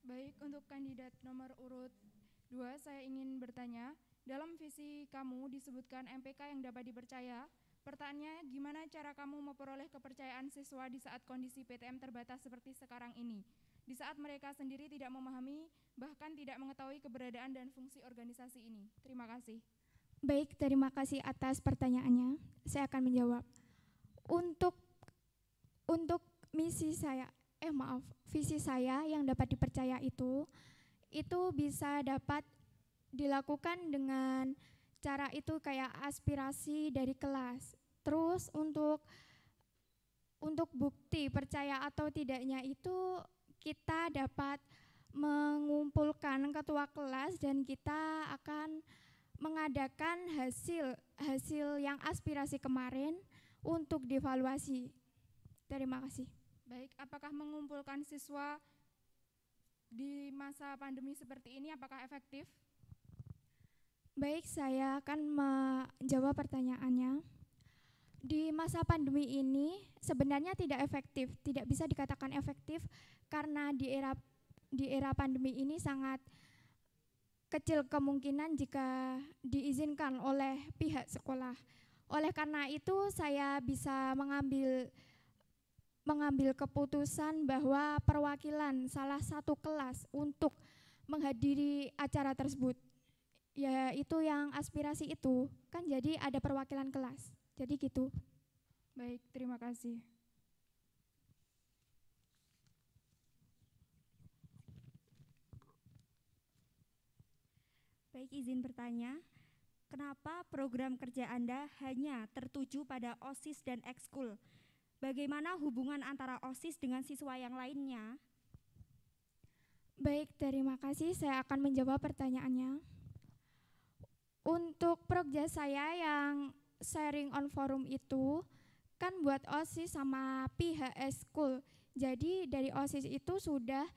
Baik, untuk kandidat nomor urut 2, saya ingin bertanya, dalam visi kamu disebutkan MPK yang dapat dipercaya. Pertanyaannya, gimana cara kamu memperoleh kepercayaan siswa di saat kondisi PTM terbatas seperti sekarang ini? Di saat mereka sendiri tidak memahami, bahkan tidak mengetahui keberadaan dan fungsi organisasi ini. Terima kasih. Baik, terima kasih atas pertanyaannya. Saya akan menjawab. Untuk visi saya yang dapat dipercaya itu bisa dapat dilakukan dengan cara itu kayak aspirasi dari kelas. Terus untuk bukti percaya atau tidaknya itu kita dapat mengumpulkan ketua kelas dan kita akan mengadakan hasil yang aspirasi kemarin untuk dievaluasi. Terima kasih. Baik, apakah mengumpulkan siswa di masa pandemi seperti ini apakah efektif? Baik, saya akan menjawab pertanyaannya. Di masa pandemi ini sebenarnya tidak efektif, tidak bisa dikatakan efektif karena di era pandemi ini sangat kecil kemungkinan jika diizinkan oleh pihak sekolah. Oleh karena itu saya bisa mengambil keputusan bahwa perwakilan salah satu kelas untuk menghadiri acara tersebut, yaitu yang aspirasi itu, kan jadi ada perwakilan kelas, jadi gitu. Baik, terima kasih. Baik, izin bertanya, kenapa program kerja Anda hanya tertuju pada OSIS dan ekskul? Bagaimana hubungan antara OSIS dengan siswa yang lainnya? Baik, terima kasih. Saya akan menjawab pertanyaannya. Untuk prokja saya yang sharing on forum itu kan buat OSIS sama pihak eskul. Jadi dari OSIS itu sudah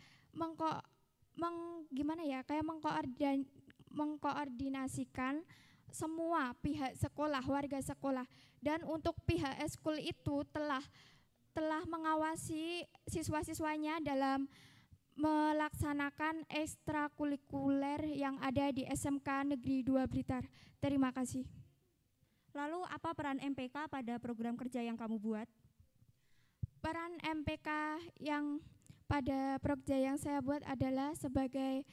mengkoordinasikan semua pihak sekolah, warga sekolah, dan untuk pihak eskul itu telah mengawasi siswa-siswanya dalam melaksanakan ekstrakurikuler yang ada di SMK Negeri 2 Blitar. Terima kasih. Lalu apa peran MPK pada program kerja yang kamu buat? Peran MPK yang pada prokja yang saya buat adalah sebagai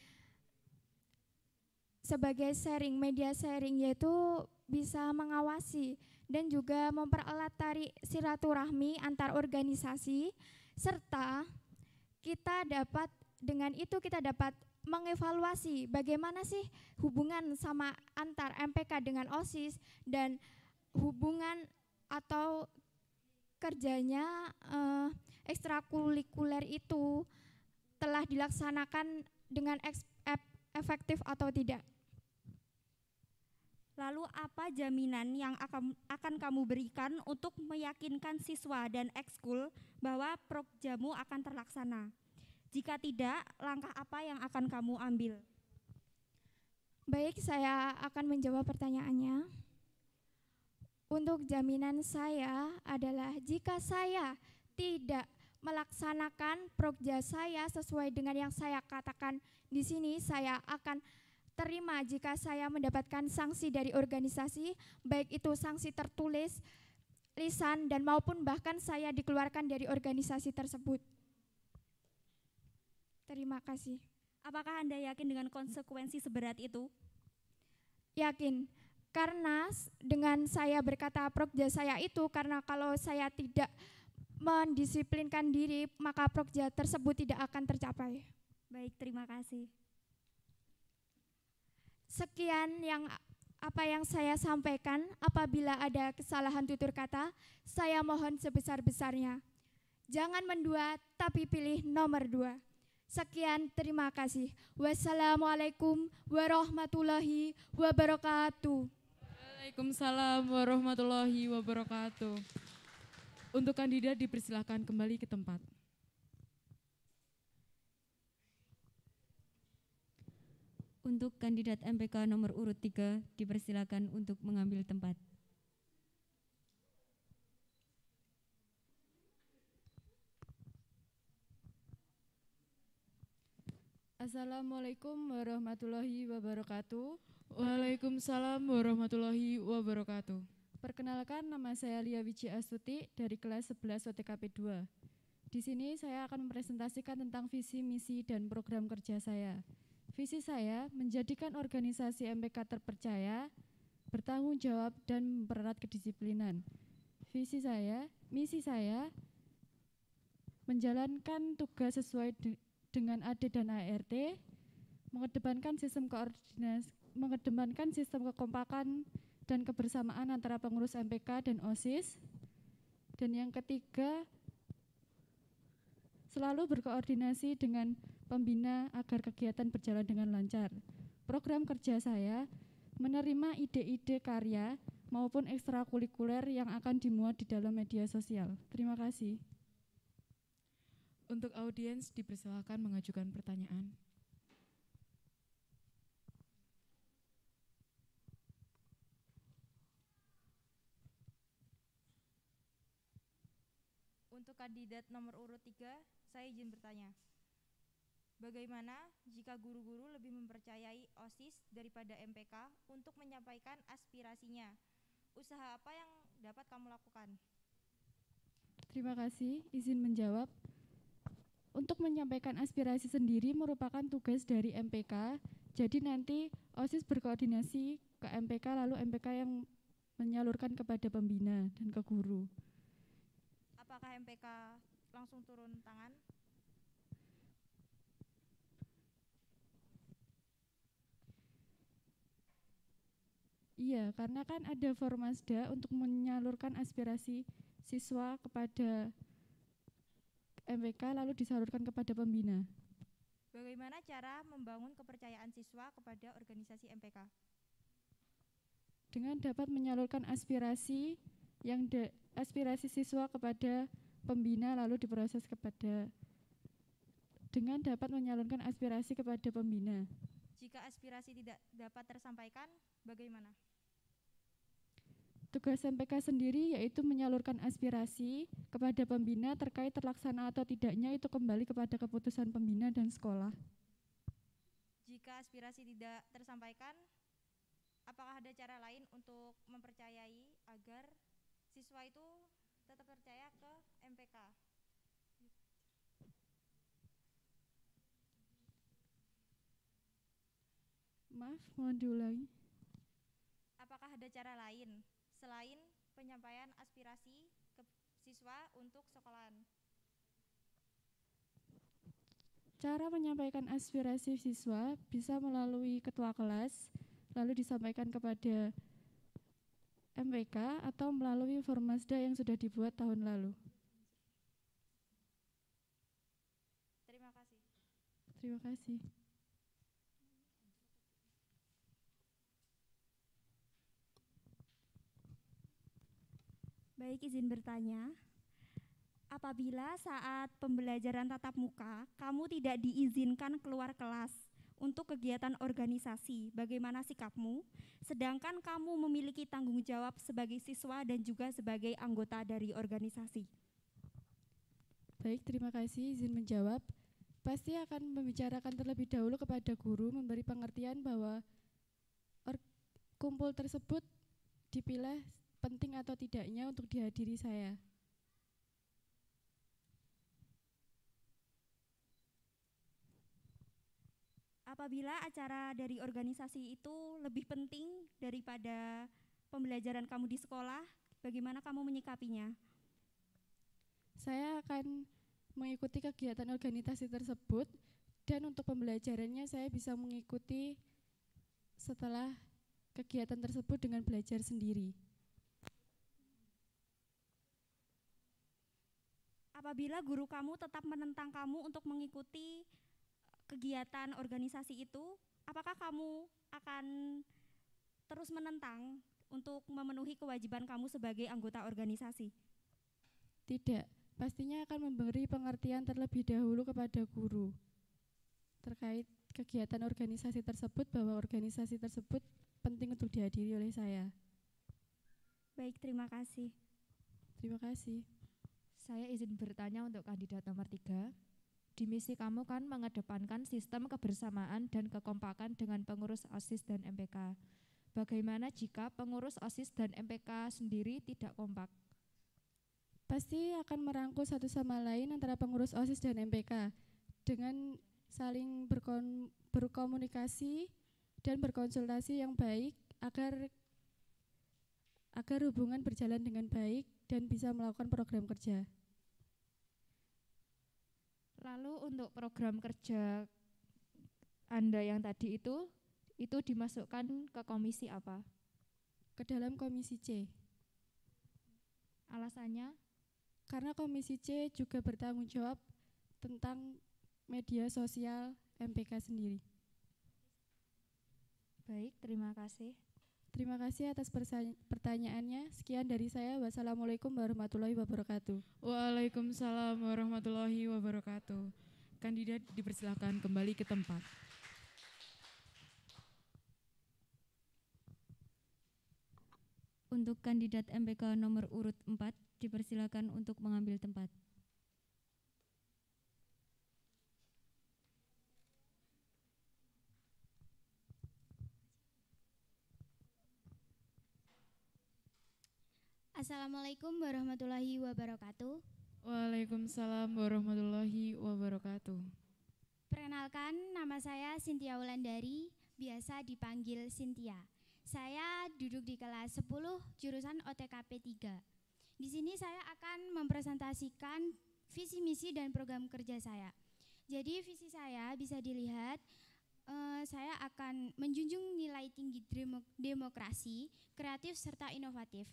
media sharing, yaitu bisa mengawasi dan juga mempererat tali silaturahmi antar organisasi, serta kita dapat mengevaluasi bagaimana sih hubungan sama antar MPK dengan OSIS dan hubungan atau kerjanya ekstrakurikuler itu telah dilaksanakan dengan efektif atau tidak. Lalu apa jaminan yang akan kamu berikan untuk meyakinkan siswa dan ekskul bahwa prokjamu akan terlaksana? Jika tidak, langkah apa yang akan kamu ambil? Baik, saya akan menjawab pertanyaannya. Untuk jaminan saya adalah jika saya tidak melaksanakan prokja saya sesuai dengan yang saya katakan di sini, saya akan terima jika saya mendapatkan sanksi dari organisasi, baik itu sanksi tertulis, lisan, dan maupun bahkan saya dikeluarkan dari organisasi tersebut. Terima kasih. Apakah Anda yakin dengan konsekuensi seberat itu? Yakin, karena dengan saya berkata prokja saya itu, karena kalau saya tidak mendisiplinkan diri, maka prokja tersebut tidak akan tercapai. Baik, terima kasih. Sekian yang Apa yang saya sampaikan, apabila ada kesalahan tutur kata, saya mohon sebesar-besarnya. Jangan mendua, tapi pilih nomor 2. Sekian, terima kasih. Wassalamualaikum warahmatullahi wabarakatuh. Waalaikumsalam warahmatullahi wabarakatuh. Untuk kandidat dipersilahkan kembali ke tempat. Untuk kandidat MPK nomor urut 3 dipersilakan untuk mengambil tempat. Assalamualaikum warahmatullahi wabarakatuh. Waalaikumsalam warahmatullahi wabarakatuh. Perkenalkan, nama saya Lia Wiji Astuti dari kelas 11 OTKP 2. Di sini saya akan mempresentasikan tentang visi, misi, dan program kerja saya. Visi saya menjadikan organisasi MPK terpercaya, bertanggung jawab, dan mempererat kedisiplinan. Misi saya menjalankan tugas sesuai dengan AD dan ART, mengedepankan sistem kekompakan dan kebersamaan antara pengurus MPK dan OSIS. Dan yang ketiga, selalu berkoordinasi dengan pembina agar kegiatan berjalan dengan lancar. Program kerja saya menerima ide-ide karya maupun ekstrakurikuler yang akan dimuat di dalam media sosial. Terima kasih. Untuk audiens dipersilakan mengajukan pertanyaan. Untuk kandidat nomor urut 3, saya izin bertanya. Bagaimana jika guru-guru lebih mempercayai OSIS daripada MPK untuk menyampaikan aspirasinya? Usaha apa yang dapat kamu lakukan? Terima kasih, izin menjawab. Untuk menyampaikan aspirasi sendiri merupakan tugas dari MPK, jadi nanti OSIS berkoordinasi ke MPK, lalu MPK yang menyalurkan kepada pembina dan ke guru. Apakah MPK langsung turun tangan? Iya, karena kan ada Formasda untuk menyalurkan aspirasi siswa kepada MPK lalu disalurkan kepada pembina. Bagaimana cara membangun kepercayaan siswa kepada organisasi MPK? Dengan dapat menyalurkan aspirasi aspirasi siswa kepada pembina lalu diproses dengan dapat menyalurkan aspirasi kepada pembina. Jika aspirasi tidak dapat tersampaikan, bagaimana? Tugas MPK sendiri yaitu menyalurkan aspirasi kepada pembina terkait terlaksana atau tidaknya itu kembali kepada keputusan pembina dan sekolah. Jika aspirasi tidak tersampaikan, apakah ada cara lain untuk mempercayai agar siswa itu tetap percaya ke MPK? Maaf, mohon diulangi. Apakah ada cara lain selain penyampaian aspirasi ke siswa untuk sekolahan? Cara menyampaikan aspirasi siswa bisa melalui ketua kelas, lalu disampaikan kepada MPK atau melalui Formasda yang sudah dibuat tahun lalu. Terima kasih. Terima kasih. Baik, izin bertanya. Apabila saat pembelajaran tatap muka, kamu tidak diizinkan keluar kelas untuk kegiatan organisasi, bagaimana sikapmu? Sedangkan kamu memiliki tanggung jawab sebagai siswa dan juga sebagai anggota dari organisasi. Baik, terima kasih, izin menjawab. Pasti akan membicarakan terlebih dahulu kepada guru, memberi pengertian bahwa kumpul tersebut dipilih penting atau tidaknya untuk dihadiri saya. Apabila acara dari organisasi itu lebih penting daripada pembelajaran kamu di sekolah, bagaimana kamu menyikapinya? Saya akan mengikuti kegiatan organisasi tersebut dan untuk pembelajarannya saya bisa mengikuti setelah kegiatan tersebut dengan belajar sendiri. Apabila guru kamu tetap menentang kamu untuk mengikuti kegiatan organisasi itu, apakah kamu akan terus menentang untuk memenuhi kewajiban kamu sebagai anggota organisasi? Tidak, pastinya akan memberi pengertian terlebih dahulu kepada guru terkait kegiatan organisasi tersebut, bahwa organisasi tersebut penting untuk dihadiri oleh saya. Baik, terima kasih. Terima kasih. Saya izin bertanya untuk kandidat nomor 3. Di misi kamu kan mengedepankan sistem kebersamaan dan kekompakan dengan pengurus OSIS dan MPK. Bagaimana jika pengurus OSIS dan MPK sendiri tidak kompak? Pasti akan merangkul satu sama lain antara pengurus OSIS dan MPK dengan saling berkomunikasi dan berkonsultasi yang baik agar hubungan berjalan dengan baik dan bisa melakukan program kerja. Lalu untuk program kerja Anda yang tadi itu dimasukkan ke komisi apa? Ke dalam komisi C. Alasannya? Karena komisi C juga bertanggung jawab tentang media sosial MPK sendiri. Baik, terima kasih. Terima kasih atas pertanyaannya. Sekian dari saya. Wassalamualaikum warahmatullahi wabarakatuh. Waalaikumsalam warahmatullahi wabarakatuh. Kandidat dipersilakan kembali ke tempat. Untuk kandidat MPK nomor urut 4, dipersilakan untuk mengambil tempat. Assalamualaikum warahmatullahi wabarakatuh. Waalaikumsalam warahmatullahi wabarakatuh. Perkenalkan, nama saya Cynthia Wulandari, biasa dipanggil Cynthia. Saya duduk di kelas 10 jurusan OTKP 3. Di sini saya akan mempresentasikan visi misi dan program kerja saya. Jadi visi saya bisa dilihat, saya akan menjunjung nilai tinggi demokrasi, kreatif serta inovatif.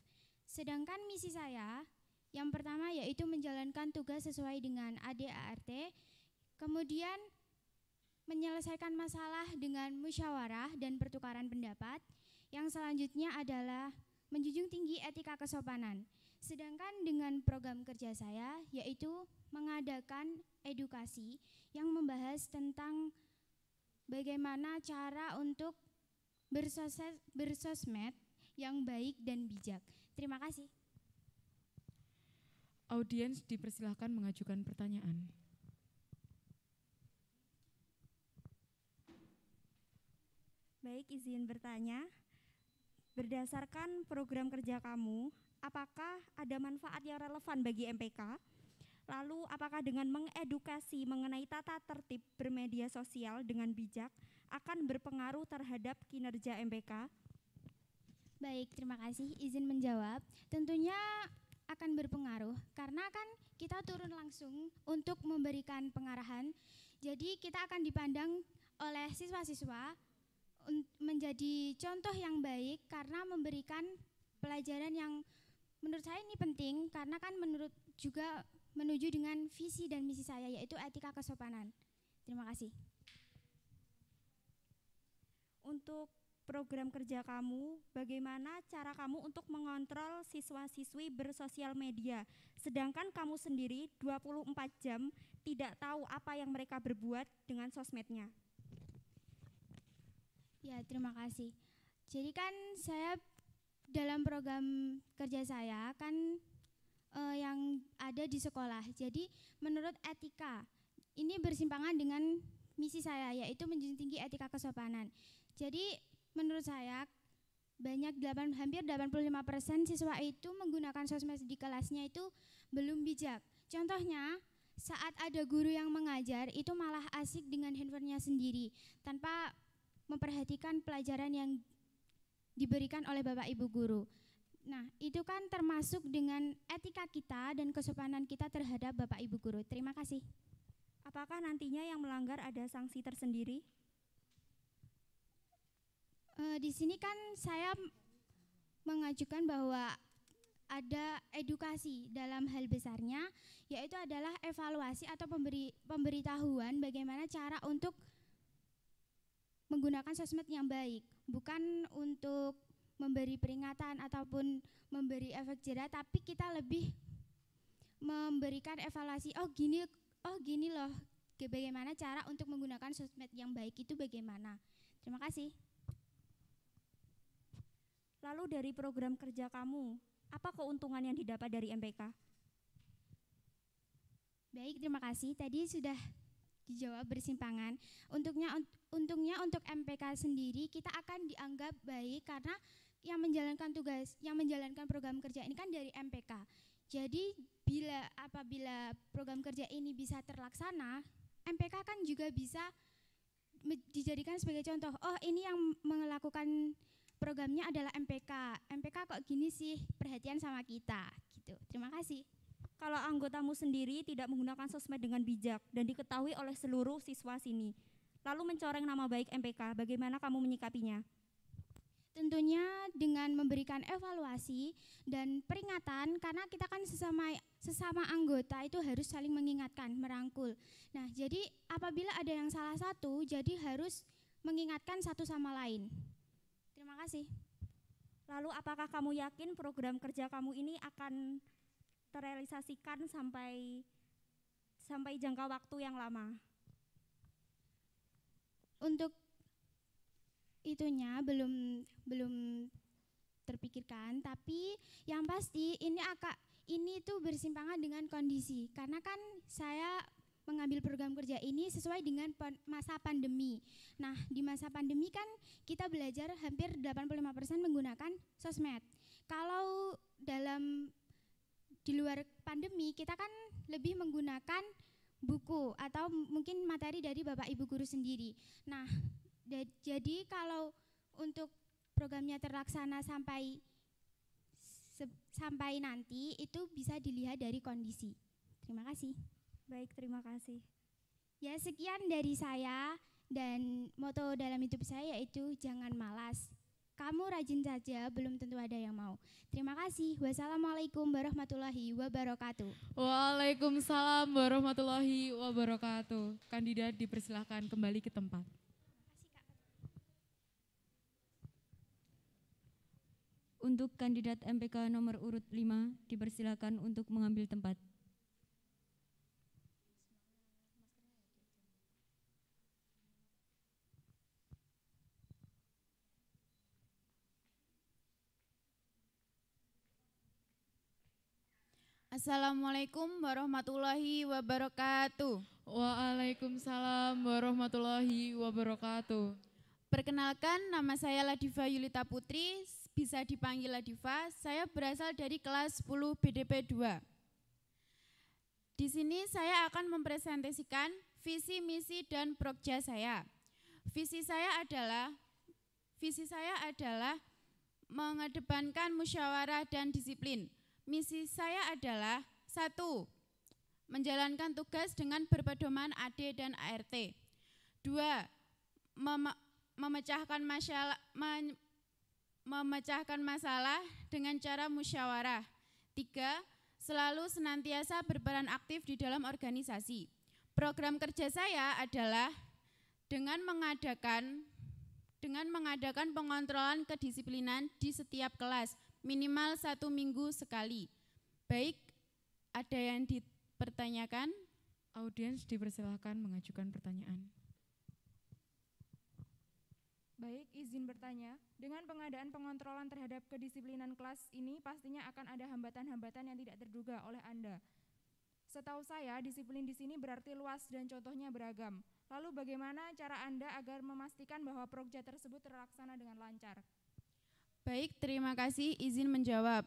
Sedangkan misi saya yang pertama yaitu menjalankan tugas sesuai dengan ADART, kemudian menyelesaikan masalah dengan musyawarah dan pertukaran pendapat. Yang selanjutnya adalah menjunjung tinggi etika kesopanan. Sedangkan dengan program kerja saya yaitu mengadakan edukasi yang membahas tentang bagaimana cara untuk bersosmed yang baik dan bijak. Terima kasih. Audiens dipersilahkan mengajukan pertanyaan. Baik, izin bertanya. Berdasarkan program kerja kamu, apakah ada manfaat yang relevan bagi MPK? Lalu apakah dengan mengedukasi mengenai tata tertib bermedia sosial dengan bijak akan berpengaruh terhadap kinerja MPK? Baik, terima kasih. Izin menjawab. Tentunya akan berpengaruh karena kan kita turun langsung untuk memberikan pengarahan. Jadi kita akan dipandang oleh siswa-siswa menjadi contoh yang baik karena memberikan pelajaran yang menurut saya ini penting karena kan menurut juga menuju dengan visi dan misi saya yaitu etika kesopanan. Terima kasih. Untuk program kerja kamu, bagaimana cara kamu untuk mengontrol siswa-siswi bersosial media, sedangkan kamu sendiri 24 jam tidak tahu apa yang mereka berbuat dengan sosmednya? Ya, terima kasih. Jadi kan saya dalam program kerja saya kan yang ada di sekolah. Jadi menurut etika, ini bersimpangan dengan misi saya yaitu menjunjung tinggi etika kesopanan. Jadi menurut saya hampir 85% siswa itu menggunakan sosmed di kelasnya itu belum bijak. Contohnya saat ada guru yang mengajar itu malah asik dengan handphonenya sendiri tanpa memperhatikan pelajaran yang diberikan oleh Bapak Ibu guru. Nah, itu kan termasuk dengan etika kita dan kesopanan kita terhadap Bapak Ibu guru. Terima kasih. Apakah nantinya yang melanggar ada sanksi tersendiri? Di sini kan saya mengajukan bahwa ada edukasi dalam hal besarnya, yaitu adalah evaluasi atau pemberitahuan bagaimana cara untuk menggunakan sosmed yang baik, bukan untuk memberi peringatan ataupun memberi efek jerah, tapi kita lebih memberikan evaluasi, oh gini loh, bagaimana cara untuk menggunakan sosmed yang baik itu bagaimana. Terima kasih. Lalu dari program kerja kamu, apa keuntungan yang didapat dari MPK? Baik, terima kasih. Tadi sudah dijawab bersimpangan. Untungnya untuk MPK sendiri kita akan dianggap baik karena yang menjalankan tugas, yang menjalankan program kerja ini kan dari MPK. Jadi apabila program kerja ini bisa terlaksana, MPK kan juga bisa dijadikan sebagai contoh. Oh, ini yang melakukan programnya adalah MPK. MPK kok gini sih, perhatian sama kita gitu. Terima kasih. Kalau anggotamu sendiri tidak menggunakan sosmed dengan bijak dan diketahui oleh seluruh siswa sini, lalu mencoreng nama baik MPK, bagaimana kamu menyikapinya? Tentunya dengan memberikan evaluasi dan peringatan, karena kita kan sesama anggota itu harus saling mengingatkan, merangkul. Nah, jadi apabila ada yang salah satu, jadi harus mengingatkan satu sama lain. Terima kasih. Lalu apakah kamu yakin program kerja kamu ini akan terrealisasikan sampai jangka waktu yang lama? Untuk itunya belum terpikirkan, tapi yang pasti ini tuh bersimpangan dengan kondisi, karena kan saya mengambil program kerja ini sesuai dengan masa pandemi. Nah, di masa pandemi kan kita belajar hampir 85% menggunakan sosmed. Kalau di luar pandemi kita kan lebih menggunakan buku atau mungkin materi dari Bapak Ibu guru sendiri. Nah, jadi kalau untuk programnya terlaksana sampai nanti itu bisa dilihat dari kondisi. Terima kasih. Baik, terima kasih. Ya, sekian dari saya, dan moto dalam hidup saya yaitu jangan malas. Kamu rajin saja, belum tentu ada yang mau. Terima kasih. Wassalamualaikum warahmatullahi wabarakatuh. Waalaikumsalam warahmatullahi wabarakatuh. Kandidat dipersilahkan kembali ke tempat. Untuk kandidat MPK nomor urut 5 dipersilakan untuk mengambil tempat. Assalamualaikum warahmatullahi wabarakatuh. Waalaikumsalam warahmatullahi wabarakatuh. Perkenalkan, nama saya Ladifa Yulita Putri, bisa dipanggil Ladifa. Saya berasal dari kelas 10 BDP 2. Di sini saya akan mempresentasikan visi, misi, dan prokja saya. Visi saya adalah mengedepankan musyawarah dan disiplin. Misi saya adalah 1. Menjalankan tugas dengan berpedoman AD dan ART. 2. Memecahkan masalah dengan cara musyawarah. 3. Selalu senantiasa berperan aktif di dalam organisasi. Program kerja saya adalah dengan mengadakan pengontrolan kedisiplinan di setiap kelas, minimal 1 minggu sekali. Baik, ada yang dipertanyakan? Audiens dipersilahkan mengajukan pertanyaan. Baik, izin bertanya. Dengan pengadaan pengontrolan terhadap kedisiplinan kelas ini pastinya akan ada hambatan-hambatan yang tidak terduga oleh Anda. Setahu saya, disiplin di sini berarti luas dan contohnya beragam. Lalu bagaimana cara Anda agar memastikan bahwa prokja tersebut terlaksana dengan lancar? Baik, terima kasih, izin menjawab.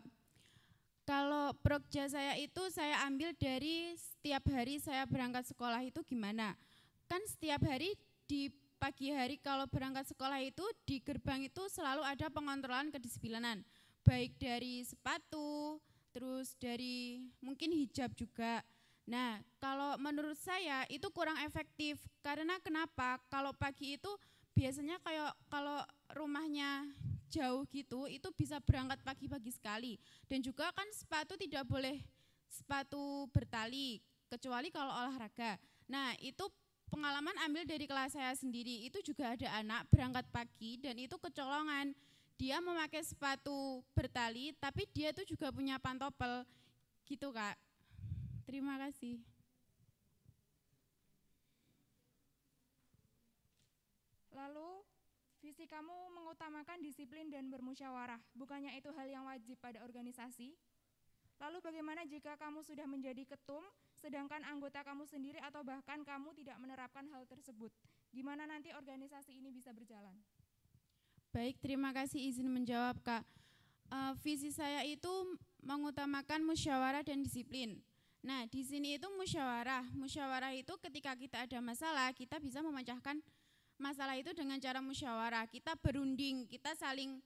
Kalau prokja saya itu saya ambil dari setiap hari saya berangkat sekolah itu gimana. Kan setiap hari di pagi hari kalau berangkat sekolah itu di gerbang itu selalu ada pengontrolan kedisiplinan. Baik dari sepatu, terus dari mungkin hijab juga. Nah, kalau menurut saya itu kurang efektif. Karena kenapa? Kalau pagi itu biasanya kayak kalau rumahnya jauh gitu, itu bisa berangkat pagi-pagi sekali. Dan juga kan sepatu tidak boleh sepatu bertali, kecuali kalau olahraga. Nah itu pengalaman ambil dari kelas saya sendiri, itu juga ada anak berangkat pagi dan itu kecolongan. Dia memakai sepatu bertali, tapi dia itu juga punya pantopel gitu Kak. Terima kasih. Lalu, visi kamu mengutamakan disiplin dan bermusyawarah, bukannya itu hal yang wajib pada organisasi? Lalu bagaimana jika kamu sudah menjadi ketum, sedangkan anggota kamu sendiri atau bahkan kamu tidak menerapkan hal tersebut? Gimana nanti organisasi ini bisa berjalan? Baik, terima kasih izin menjawab Kak. Visi saya itu mengutamakan musyawarah dan disiplin. Nah, di sini itu musyawarah. Musyawarah itu ketika kita ada masalah, kita bisa memecahkan masalah itu dengan cara musyawarah. Kita berunding, kita saling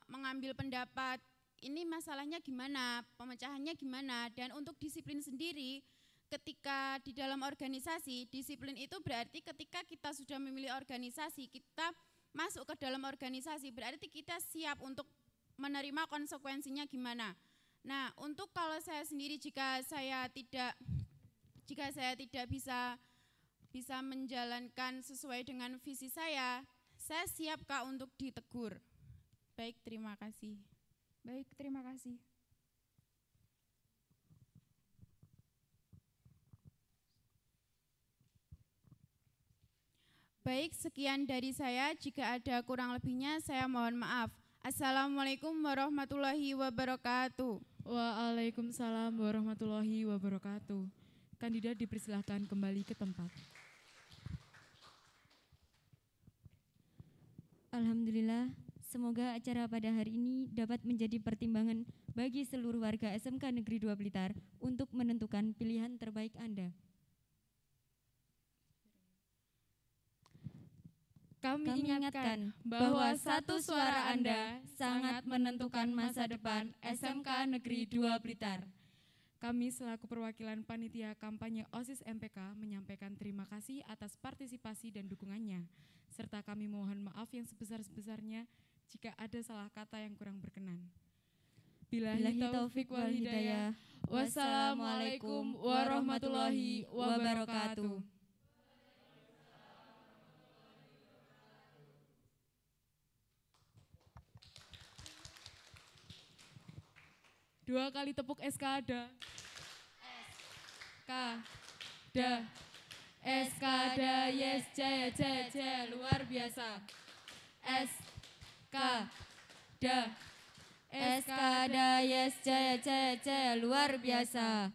mengambil pendapat. Ini masalahnya gimana, pemecahannya gimana. Dan untuk disiplin sendiri, ketika di dalam organisasi, disiplin itu berarti ketika kita sudah memilih organisasi, kita masuk ke dalam organisasi, berarti kita siap untuk menerima konsekuensinya gimana. Nah, untuk kalau saya sendiri jika saya tidak bisa menjalankan sesuai dengan visi saya siap Kak untuk ditegur. Baik, terima kasih. Baik, terima kasih. Baik, sekian dari saya. Jika ada kurang lebihnya, saya mohon maaf. Assalamualaikum warahmatullahi wabarakatuh. Waalaikumsalam warahmatullahi wabarakatuh. Kandidat dipersilahkan kembali ke tempat. Alhamdulillah, semoga acara pada hari ini dapat menjadi pertimbangan bagi seluruh warga SMK Negeri 2 Blitar untuk menentukan pilihan terbaik Anda. Kami ingatkan bahwa satu suara Anda sangat menentukan masa depan SMK Negeri 2 Blitar. Kami selaku perwakilan panitia kampanye OSIS MPK menyampaikan terima kasih atas partisipasi dan dukungannya, serta kami mohon maaf yang sebesar-besarnya jika ada salah kata yang kurang berkenan. Billahi taufiq wal hidayah. Wassalamualaikum warahmatullahi wabarakatuh. Dua kali tepuk eskada. Eskada. Eskada, yes, jaya, jaya, jaya, luar biasa. Eskada. Eskada, yes, jaya, jaya, jaya, luar biasa.